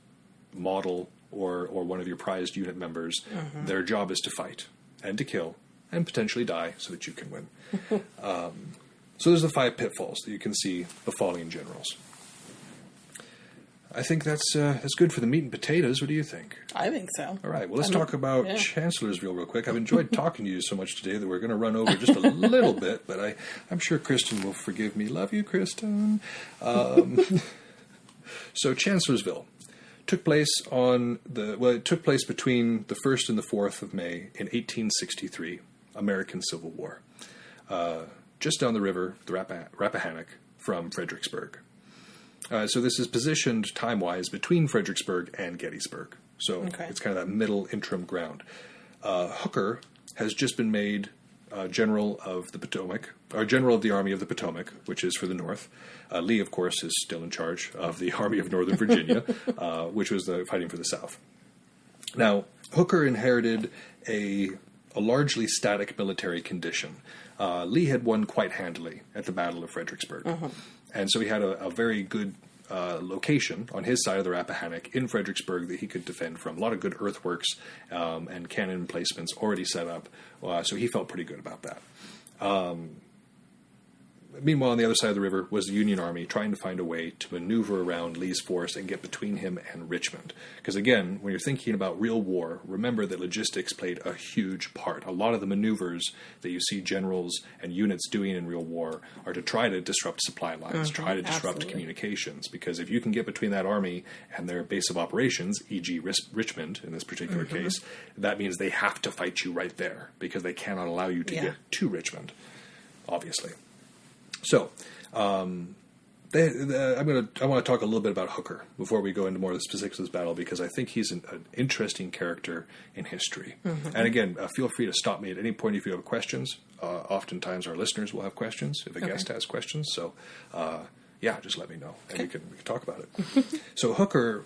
model or one of your prized unit members, their job is to fight and to kill and potentially die so that you can win. So there's the 5 pitfalls that you can see of falling generals. I think that's good for the meat and potatoes. What do you think? I think so. All right. Well, let's talk about Chancellorsville real quick. I've enjoyed talking to you so much today that we're going to run over just a little bit, but I'm sure Kristen will forgive me. Love you, Kristen. So Chancellorsville took place it took place between the 1st and the 4th of May in 1863, American Civil War. Just down the river, the Rappahannock, from Fredericksburg. So this is positioned time-wise between Fredericksburg and Gettysburg. So it's kind of that middle interim ground. Hooker has just been made General of the Potomac, or General of the Army of the Potomac, which is for the North. Lee, of course, is still in charge of the Army of Northern Virginia, which was fighting for the South. Now, Hooker inherited a largely static military condition. Lee had won quite handily at the Battle of Fredericksburg. And so he had a very good location on his side of the Rappahannock in Fredericksburg that he could defend from. A lot of good earthworks and cannon emplacements already set up. So he felt pretty good about that. Meanwhile, on the other side of the river was the Union Army trying to find a way to maneuver around Lee's force and get between him and Richmond. Because again, when you're thinking about real war, remember that logistics played a huge part. A lot of the maneuvers that you see generals and units doing in real war are to try to disrupt supply lines, try to disrupt communications. Because if you can get between that army and their base of operations, e.g. Richmond in this particular case, that means they have to fight you right there because they cannot allow you to get to Richmond, obviously. So, I want to talk a little bit about Hooker before we go into more of the specifics of this battle, because I think he's an interesting character in history. And again, feel free to stop me at any point if you have questions. Oftentimes our listeners will have questions if a guest has questions. So, just let me know and we can talk about it. So Hooker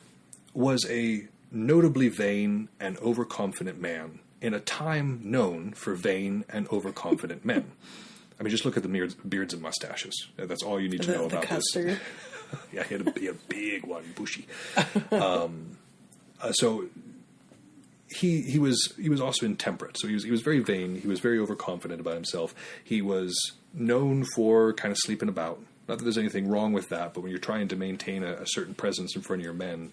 was a notably vain and overconfident man in a time known for vain and overconfident men. I mean, just look at the beards and mustaches. That's all you need to know about this. Yeah, he had a big one, bushy. So he was also intemperate. So he was very vain. He was very overconfident about himself. He was known for kind of sleeping about. Not that there's anything wrong with that, but when you're trying to maintain a certain presence in front of your men,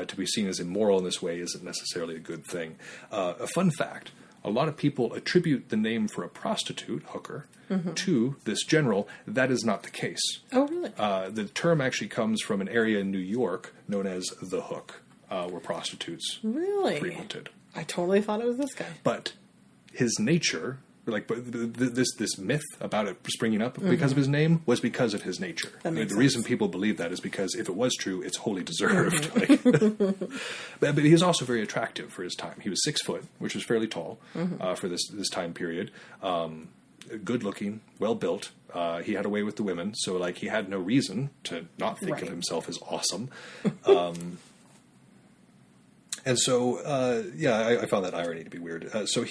to be seen as immoral in this way isn't necessarily a good thing. A fun fact. A lot of people attribute the name for a prostitute, Hooker, to this general. That is not the case. Oh, really? The term actually comes from an area in New York known as the Hook, where prostitutes frequented. I totally thought it was this guy. But his nature, this myth about it springing up because of his name, was because of his nature. The reason people believe that is because if it was true, it's wholly deserved. But he was also very attractive for his time. He was 6 foot, which was fairly tall for this time period. Good looking, well built. He had a way with the women, so he had no reason to not think of himself as awesome. And so I found that irony to be weird. So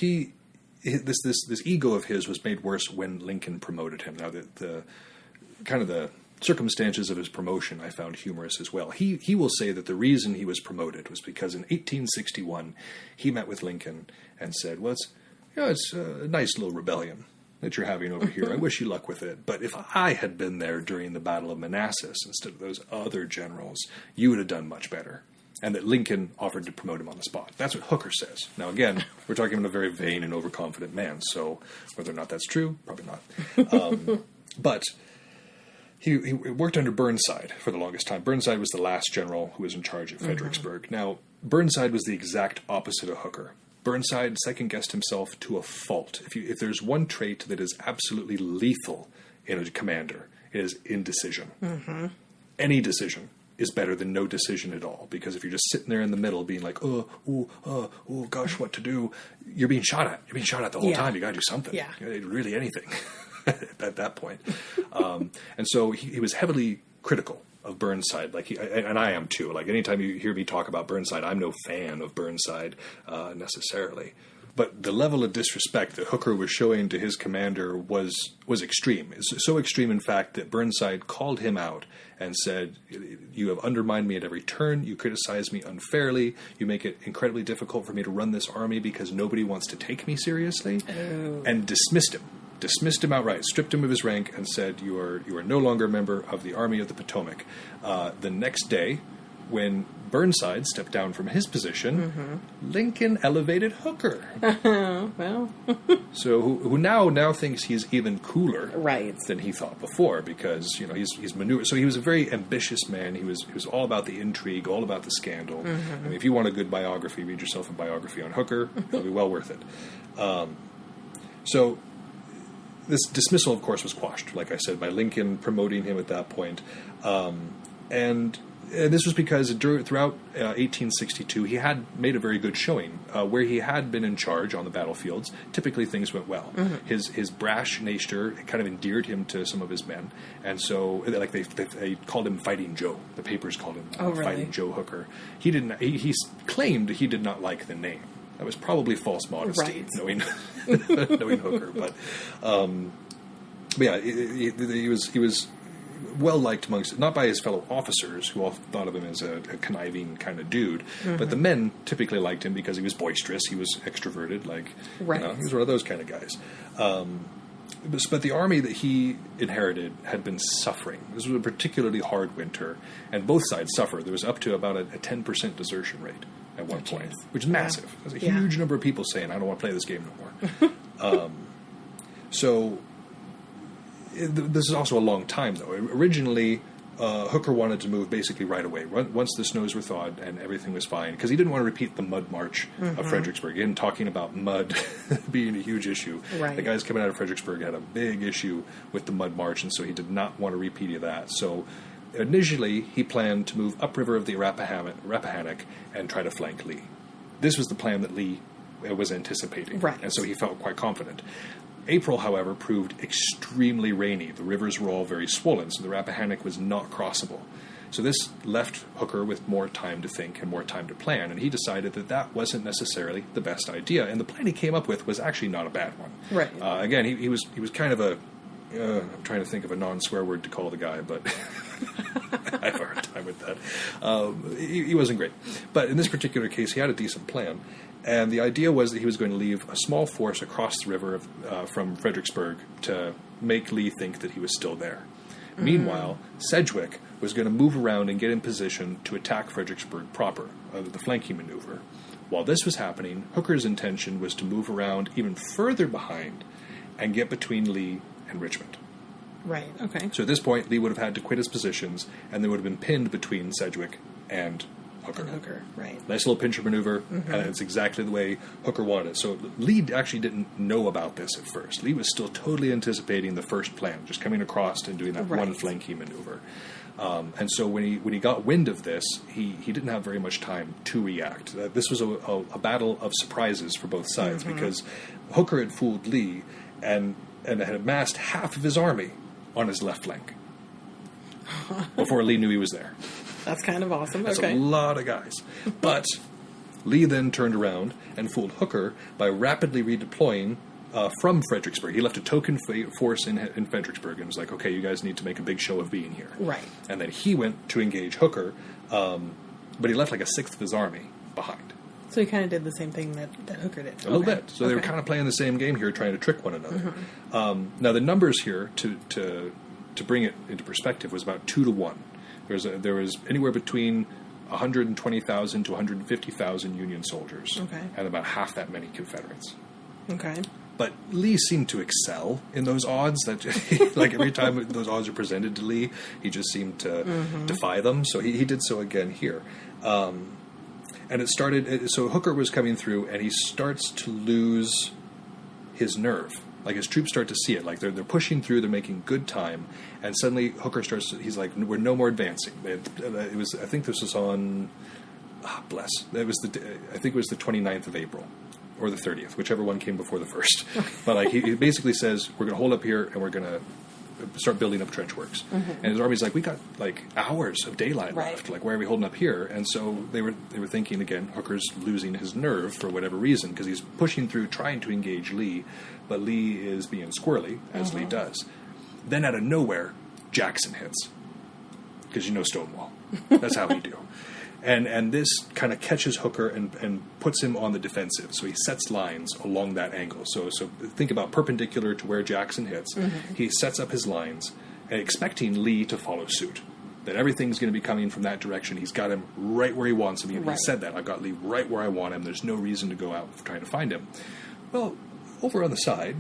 this ego of his was made worse when Lincoln promoted him. Now the circumstances of his promotion I found humorous as well. He will say that the reason he was promoted was because in 1861 he met with Lincoln and said, "Well, it's a nice little rebellion that you're having over here. I wish you luck with it. But if I had been there during the Battle of Manassas instead of those other generals, you would have done much better." And that Lincoln offered to promote him on the spot. That's what Hooker says. Now, again, we're talking about a very vain and overconfident man, so whether or not that's true, probably not. But he worked under Burnside for the longest time. Burnside was the last general who was in charge at Fredericksburg. Now, Burnside was the exact opposite of Hooker. Burnside second-guessed himself to a fault. If there's one trait that is absolutely lethal in a commander, it is indecision. Mm-hmm. Any decision is better than no decision at all, because if you're just sitting there in the middle being like, oh, gosh, what to do, you're being shot at. You're being shot at the whole time. You got to do something. Yeah. Really anything at that point. And so he was heavily critical of Burnside, and I am too. Like, anytime you hear me talk about Burnside, I'm no fan of Burnside necessarily. But the level of disrespect that Hooker was showing to his commander was extreme. It's so extreme, in fact, that Burnside called him out and said, "You have undermined me at every turn. You criticize me unfairly. You make it incredibly difficult for me to run this army because nobody wants to take me seriously." Oh. And dismissed him. Dismissed him outright, stripped him of his rank, and said, "You are no longer a member of the Army of the Potomac." The next day, when Burnside stepped down from his position, Lincoln elevated Hooker. Well, so who now thinks he's even cooler, right, than he thought before, because he's maneuvered. So he was a very ambitious man. He was all about the intrigue, all about the scandal. I mean, if you want a good biography, read yourself a biography on Hooker. It'll be well worth it. So this dismissal, of course, was quashed, like I said, by Lincoln promoting him at that point. And this was because throughout 1862, he had made a very good showing. Where he had been in charge on the battlefields, typically things went well. Mm-hmm. His brash nature kind of endeared him to some of his men. And so, like, they called him Fighting Joe. The papers called him Fighting Joe Hooker. He claimed he did not like the name. That was probably false modesty, knowing Hooker. But yeah, he was well liked amongst, not by his fellow officers, who all thought of him as a conniving kind of dude, but the men typically liked him because he was boisterous, he was extroverted, he was one of those kind of guys. But the army that he inherited had been suffering. This was a particularly hard winter, and both sides suffered. There was up to about a 10% desertion rate at one point, which is massive. There's a huge number of people saying, "I don't want to play this game no more." This is also a long time, though. Originally, Hooker wanted to move basically right away, once the snows were thawed and everything was fine, because he didn't want to repeat the mud march of Fredericksburg. Again, talking about mud being a huge issue. Right. The guys coming out of Fredericksburg had a big issue with the mud march, and so he did not want to repeat that. So initially, he planned to move upriver of the Rappahannock and try to flank Lee. This was the plan that Lee was anticipating, and so he felt quite confident. April, however, proved extremely rainy. The rivers were all very swollen, so the Rappahannock was not crossable. So this left Hooker with more time to think and more time to plan, and he decided that wasn't necessarily the best idea. And the plan he came up with was actually not a bad one. Right. Again, he was kind of a... I'm trying to think of a non-swear word to call the guy, but I have a hard time with that. He wasn't great. But in this particular case, he had a decent plan. And the idea was that he was going to leave a small force across the river from Fredericksburg to make Lee think that he was still there. Meanwhile, Sedgwick was going to move around and get in position to attack Fredericksburg proper, the flanking maneuver. While this was happening, Hooker's intention was to move around even further behind and get between Lee and Richmond. Right, okay. So at this point, Lee would have had to quit his positions, and they would have been pinned between Sedgwick and Hooker. Right. Nice little pincher maneuver, and it's exactly the way Hooker wanted it. So Lee actually didn't know about this at first. Lee was still totally anticipating the first plan, just coming across and doing that one flanking maneuver. And so when he got wind of this, he didn't have very much time to react. This was a battle of surprises for both sides, because Hooker had fooled Lee and had amassed half of his army on his left flank before Lee knew he was there. That's kind of awesome. That's a lot of guys. But Lee then turned around and fooled Hooker by rapidly redeploying from Fredericksburg. He left a token force in Fredericksburg and was like, okay, you guys need to make a big show of being here. Right. And then he went to engage Hooker, but he left like a sixth of his army behind. So he kind of did the same thing that Hooker did. A little bit. So they were kind of playing the same game here, trying to trick one another. Now, the numbers here, to bring it into perspective, was about 2 to 1. There was anywhere between 120,000 to 150,000 Union soldiers, and about half that many Confederates. Okay. But Lee seemed to excel in those odds. That like every time those odds are presented to Lee, he just seemed to defy them. So he did so again here. And it started, so Hooker was coming through, and he starts to lose his nerve. Like, his troops start to see it. Like, they're pushing through, they're making good time, and suddenly Hooker starts to, he's like, we're no more advancing. It was, I think this was on, bless, it was I think it was the 29th of April, or the 30th, whichever one came before the first. But, like, he basically says, we're going to hold up here, and we're going to start building up trench works. And his army's like, we got like hours of daylight left. Like, why are we holding up here? And so they were thinking again, Hooker's losing his nerve for whatever reason, because he's pushing through, trying to engage Lee, but Lee is being squirrely, as Lee does. Then out of nowhere, Jackson hits, because you know Stonewall. That's how he do. And this kind of catches Hooker and puts him on the defensive. So he sets lines along that angle. So think about perpendicular to where Jackson hits. He sets up his lines, and expecting Lee to follow suit. That everything's going to be coming from that direction. He's got him right where he wants him. He said that. I've got Lee right where I want him. There's no reason to go out trying to find him. Well, over on the side,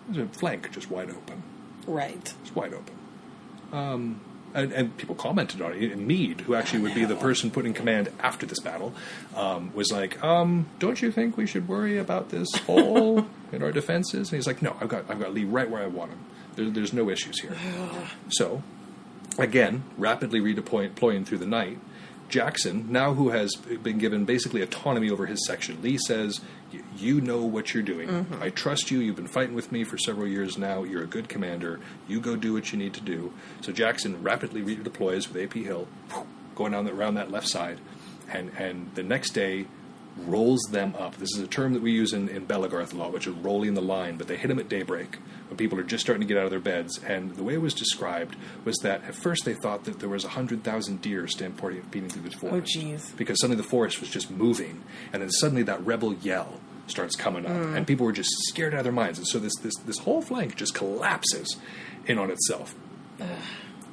there's a flank just wide open. Right. It's wide open. And people commented on it. Meade, who actually would be the person put in command after this battle, was like, don't you think we should worry about this hole in our defenses? And he's like, no, I've got Lee right where I want him. There's no issues here. So, again, rapidly redeploying through the night, Jackson, now who has been given basically autonomy over his section, Lee says, you know what you're doing. I trust you. You've been fighting with me for several years now. You're a good commander. You go do what you need to do. So Jackson rapidly redeploys with AP Hill, going around that left side, and the next day rolls them up. This is a term that we use in Belagarth a lot, which is rolling the line, but they hit them at daybreak when people are just starting to get out of their beds. And the way it was described was that at first they thought that there was 100,000 deer stampeding through the forest. Oh, jeez. Because suddenly the forest was just moving, and then suddenly that rebel yell starts coming up, and people were just scared out of their minds. And so this whole flank just collapses in on itself.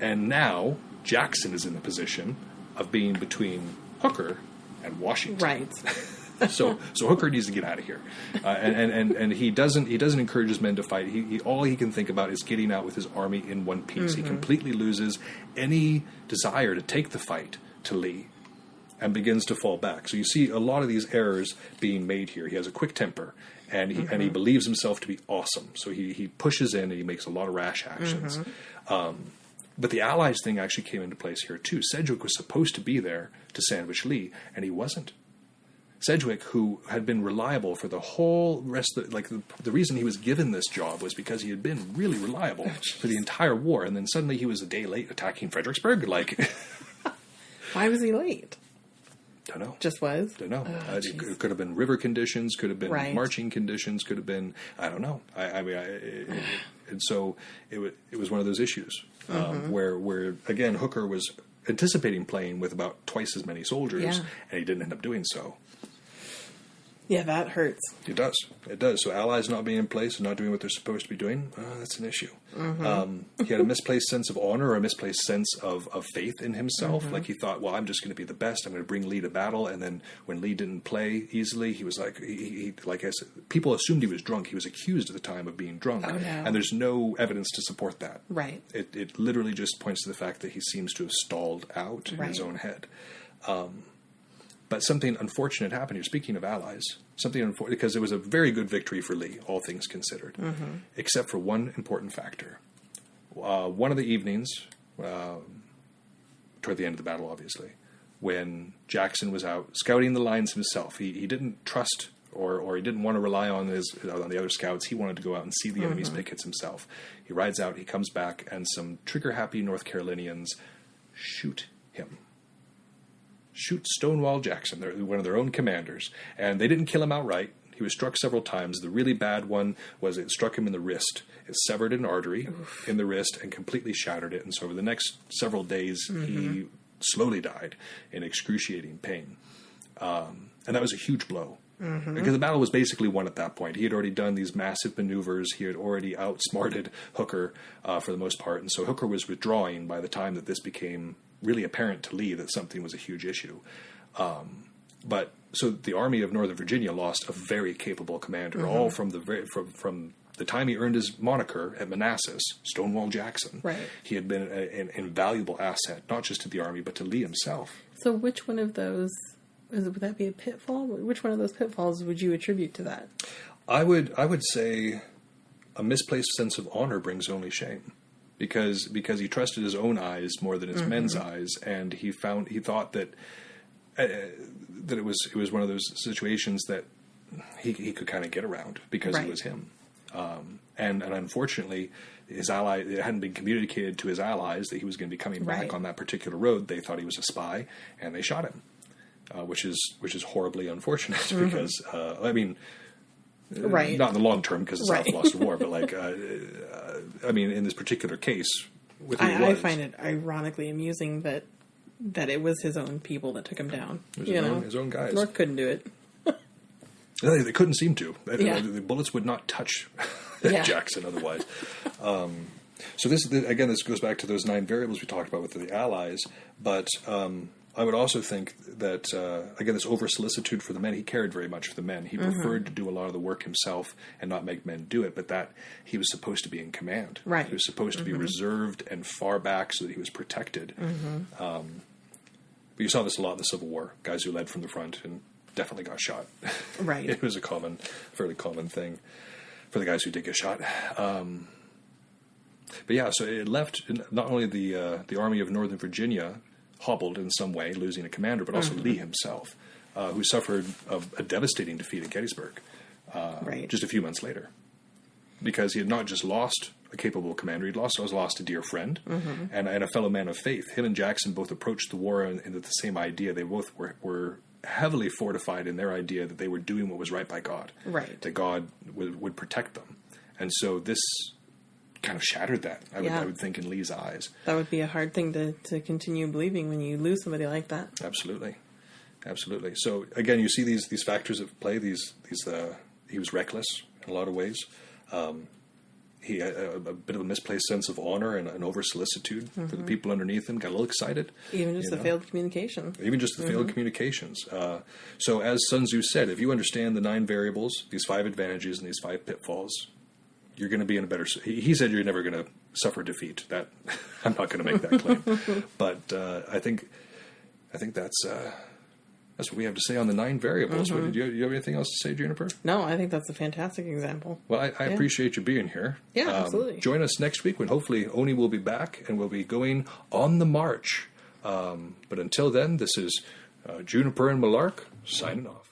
And now Jackson is in the position of being between Hooker and Washington. Right. So Hooker needs to get out of here, and he doesn't encourage his men to fight. He all he can think about is getting out with his army in one piece. He completely loses any desire to take the fight to Lee, and begins to fall back. So you see a lot of these errors being made here. He has a quick temper, and he believes himself to be awesome. So he pushes in and he makes a lot of rash actions. But the Allies thing actually came into place here too. Sedgwick was supposed to be there to sandwich Lee, and he wasn't. Sedgwick, who had been reliable for the whole rest of the reason he was given this job was because he had been really reliable for the entire war, and then suddenly he was a day late attacking Fredericksburg. Why was he late? Don't know. Just was? Don't know. It could have been river conditions, could have been marching conditions, could have been, I don't know. And so it was one of those issues where again, Hooker was anticipating playing with about twice as many soldiers, and he didn't end up doing so. Yeah, that hurts. It does. It does. So allies not being in place and not doing what they're supposed to be doing, that's an issue. He had a misplaced sense of honor or a misplaced sense of faith in himself. Like, he thought, well, I'm just going to be the best. I'm going to bring Lee to battle. And then when Lee didn't play easily, he was like, like I said, people assumed he was drunk. He was accused at the time of being drunk. Oh, no. And there's no evidence to support that. Right. It literally just points to the fact that he seems to have stalled out in his own head. But something unfortunate happened here. Speaking of allies, something unfortunate, because it was a very good victory for Lee, all things considered, except for one important factor. One of the evenings, toward the end of the battle, obviously, when Jackson was out scouting the lines himself, he didn't trust or he didn't want to rely on the other scouts. He wanted to go out and see the enemy's pickets himself. He rides out, he comes back, and some trigger-happy North Carolinians shoot him. Shoot Stonewall Jackson, one of their own commanders. And they didn't kill him outright. He was struck several times. The really bad one was it struck him in the wrist. It severed an artery in the wrist and completely shattered it. And so over the next several days, he slowly died in excruciating pain. And that was a huge blow. Because the battle was basically won at that point. He had already done these massive maneuvers. He had already outsmarted Hooker for the most part. And so Hooker was withdrawing by the time that this became really apparent to Lee that something was a huge issue. But so the Army of Northern Virginia lost a very capable commander, all from the time he earned his moniker at Manassas, Stonewall Jackson. Right. He had been an invaluable asset, not just to the Army, but to Lee himself. So which one of those would that be a pitfall? Which one of those pitfalls would you attribute to that? I would say a misplaced sense of honor brings only shame, because he trusted his own eyes more than his men's eyes, and he thought that it was one of those situations that he could kind of get around because he was him. And unfortunately, it hadn't been communicated to his allies that he was going to be coming back on that particular road. They thought he was a spy, and they shot him, which is horribly unfortunate because I mean, not in the long term because it's not lost in war, but like I mean, in this particular case, with who I find it ironically amusing that it was his own people that took him down. His own guys. North couldn't do it. They couldn't seem to. The bullets would not touch Jackson otherwise. So this goes back to those 9 variables we talked about with the allies. But I would also think that, again, this over-solicitude for the men, he cared very much for the men. He preferred to do a lot of the work himself and not make men do it, but that he was supposed to be in command. Right. He was supposed to be reserved and far back so that he was protected. But you saw this a lot in the Civil War, guys who led from the front and definitely got shot. Right. It was a fairly common thing for the guys who did get shot. But yeah, so it left not only the Army of Northern Virginia hobbled in some way, losing a commander, but also Lee himself, who suffered a devastating defeat at Gettysburg just a few months later. Because he had not just lost a capable commander, he'd also lost a dear friend and a fellow man of faith. Him and Jackson both approached the war in the same idea. They both were heavily fortified in their idea that they were doing what was right by God. Right. That God would protect them. And so this kind of shattered that, I would think, in Lee's eyes. That would be a hard thing to continue believing when you lose somebody like that. Absolutely. So again, you see these factors at play. He was reckless in a lot of ways. He had a bit of a misplaced sense of honor and an over-solicitude for the people underneath him, got a little excited. Even just the failed communication. Failed communications. So as Sun Tzu said, if you understand the 9 variables, these 5 advantages and these 5 pitfalls, you're going to be in a better... He said you're never going to suffer defeat. That I'm not going to make that claim. But I think that's what we have to say on the 9 variables. Do you have anything else to say, Juniper? No, I think that's a fantastic example. Well, I appreciate you being here. Yeah, absolutely. Join us next week when hopefully Oni will be back and we'll be going on the march. But until then, this is Juniper and Malark signing off.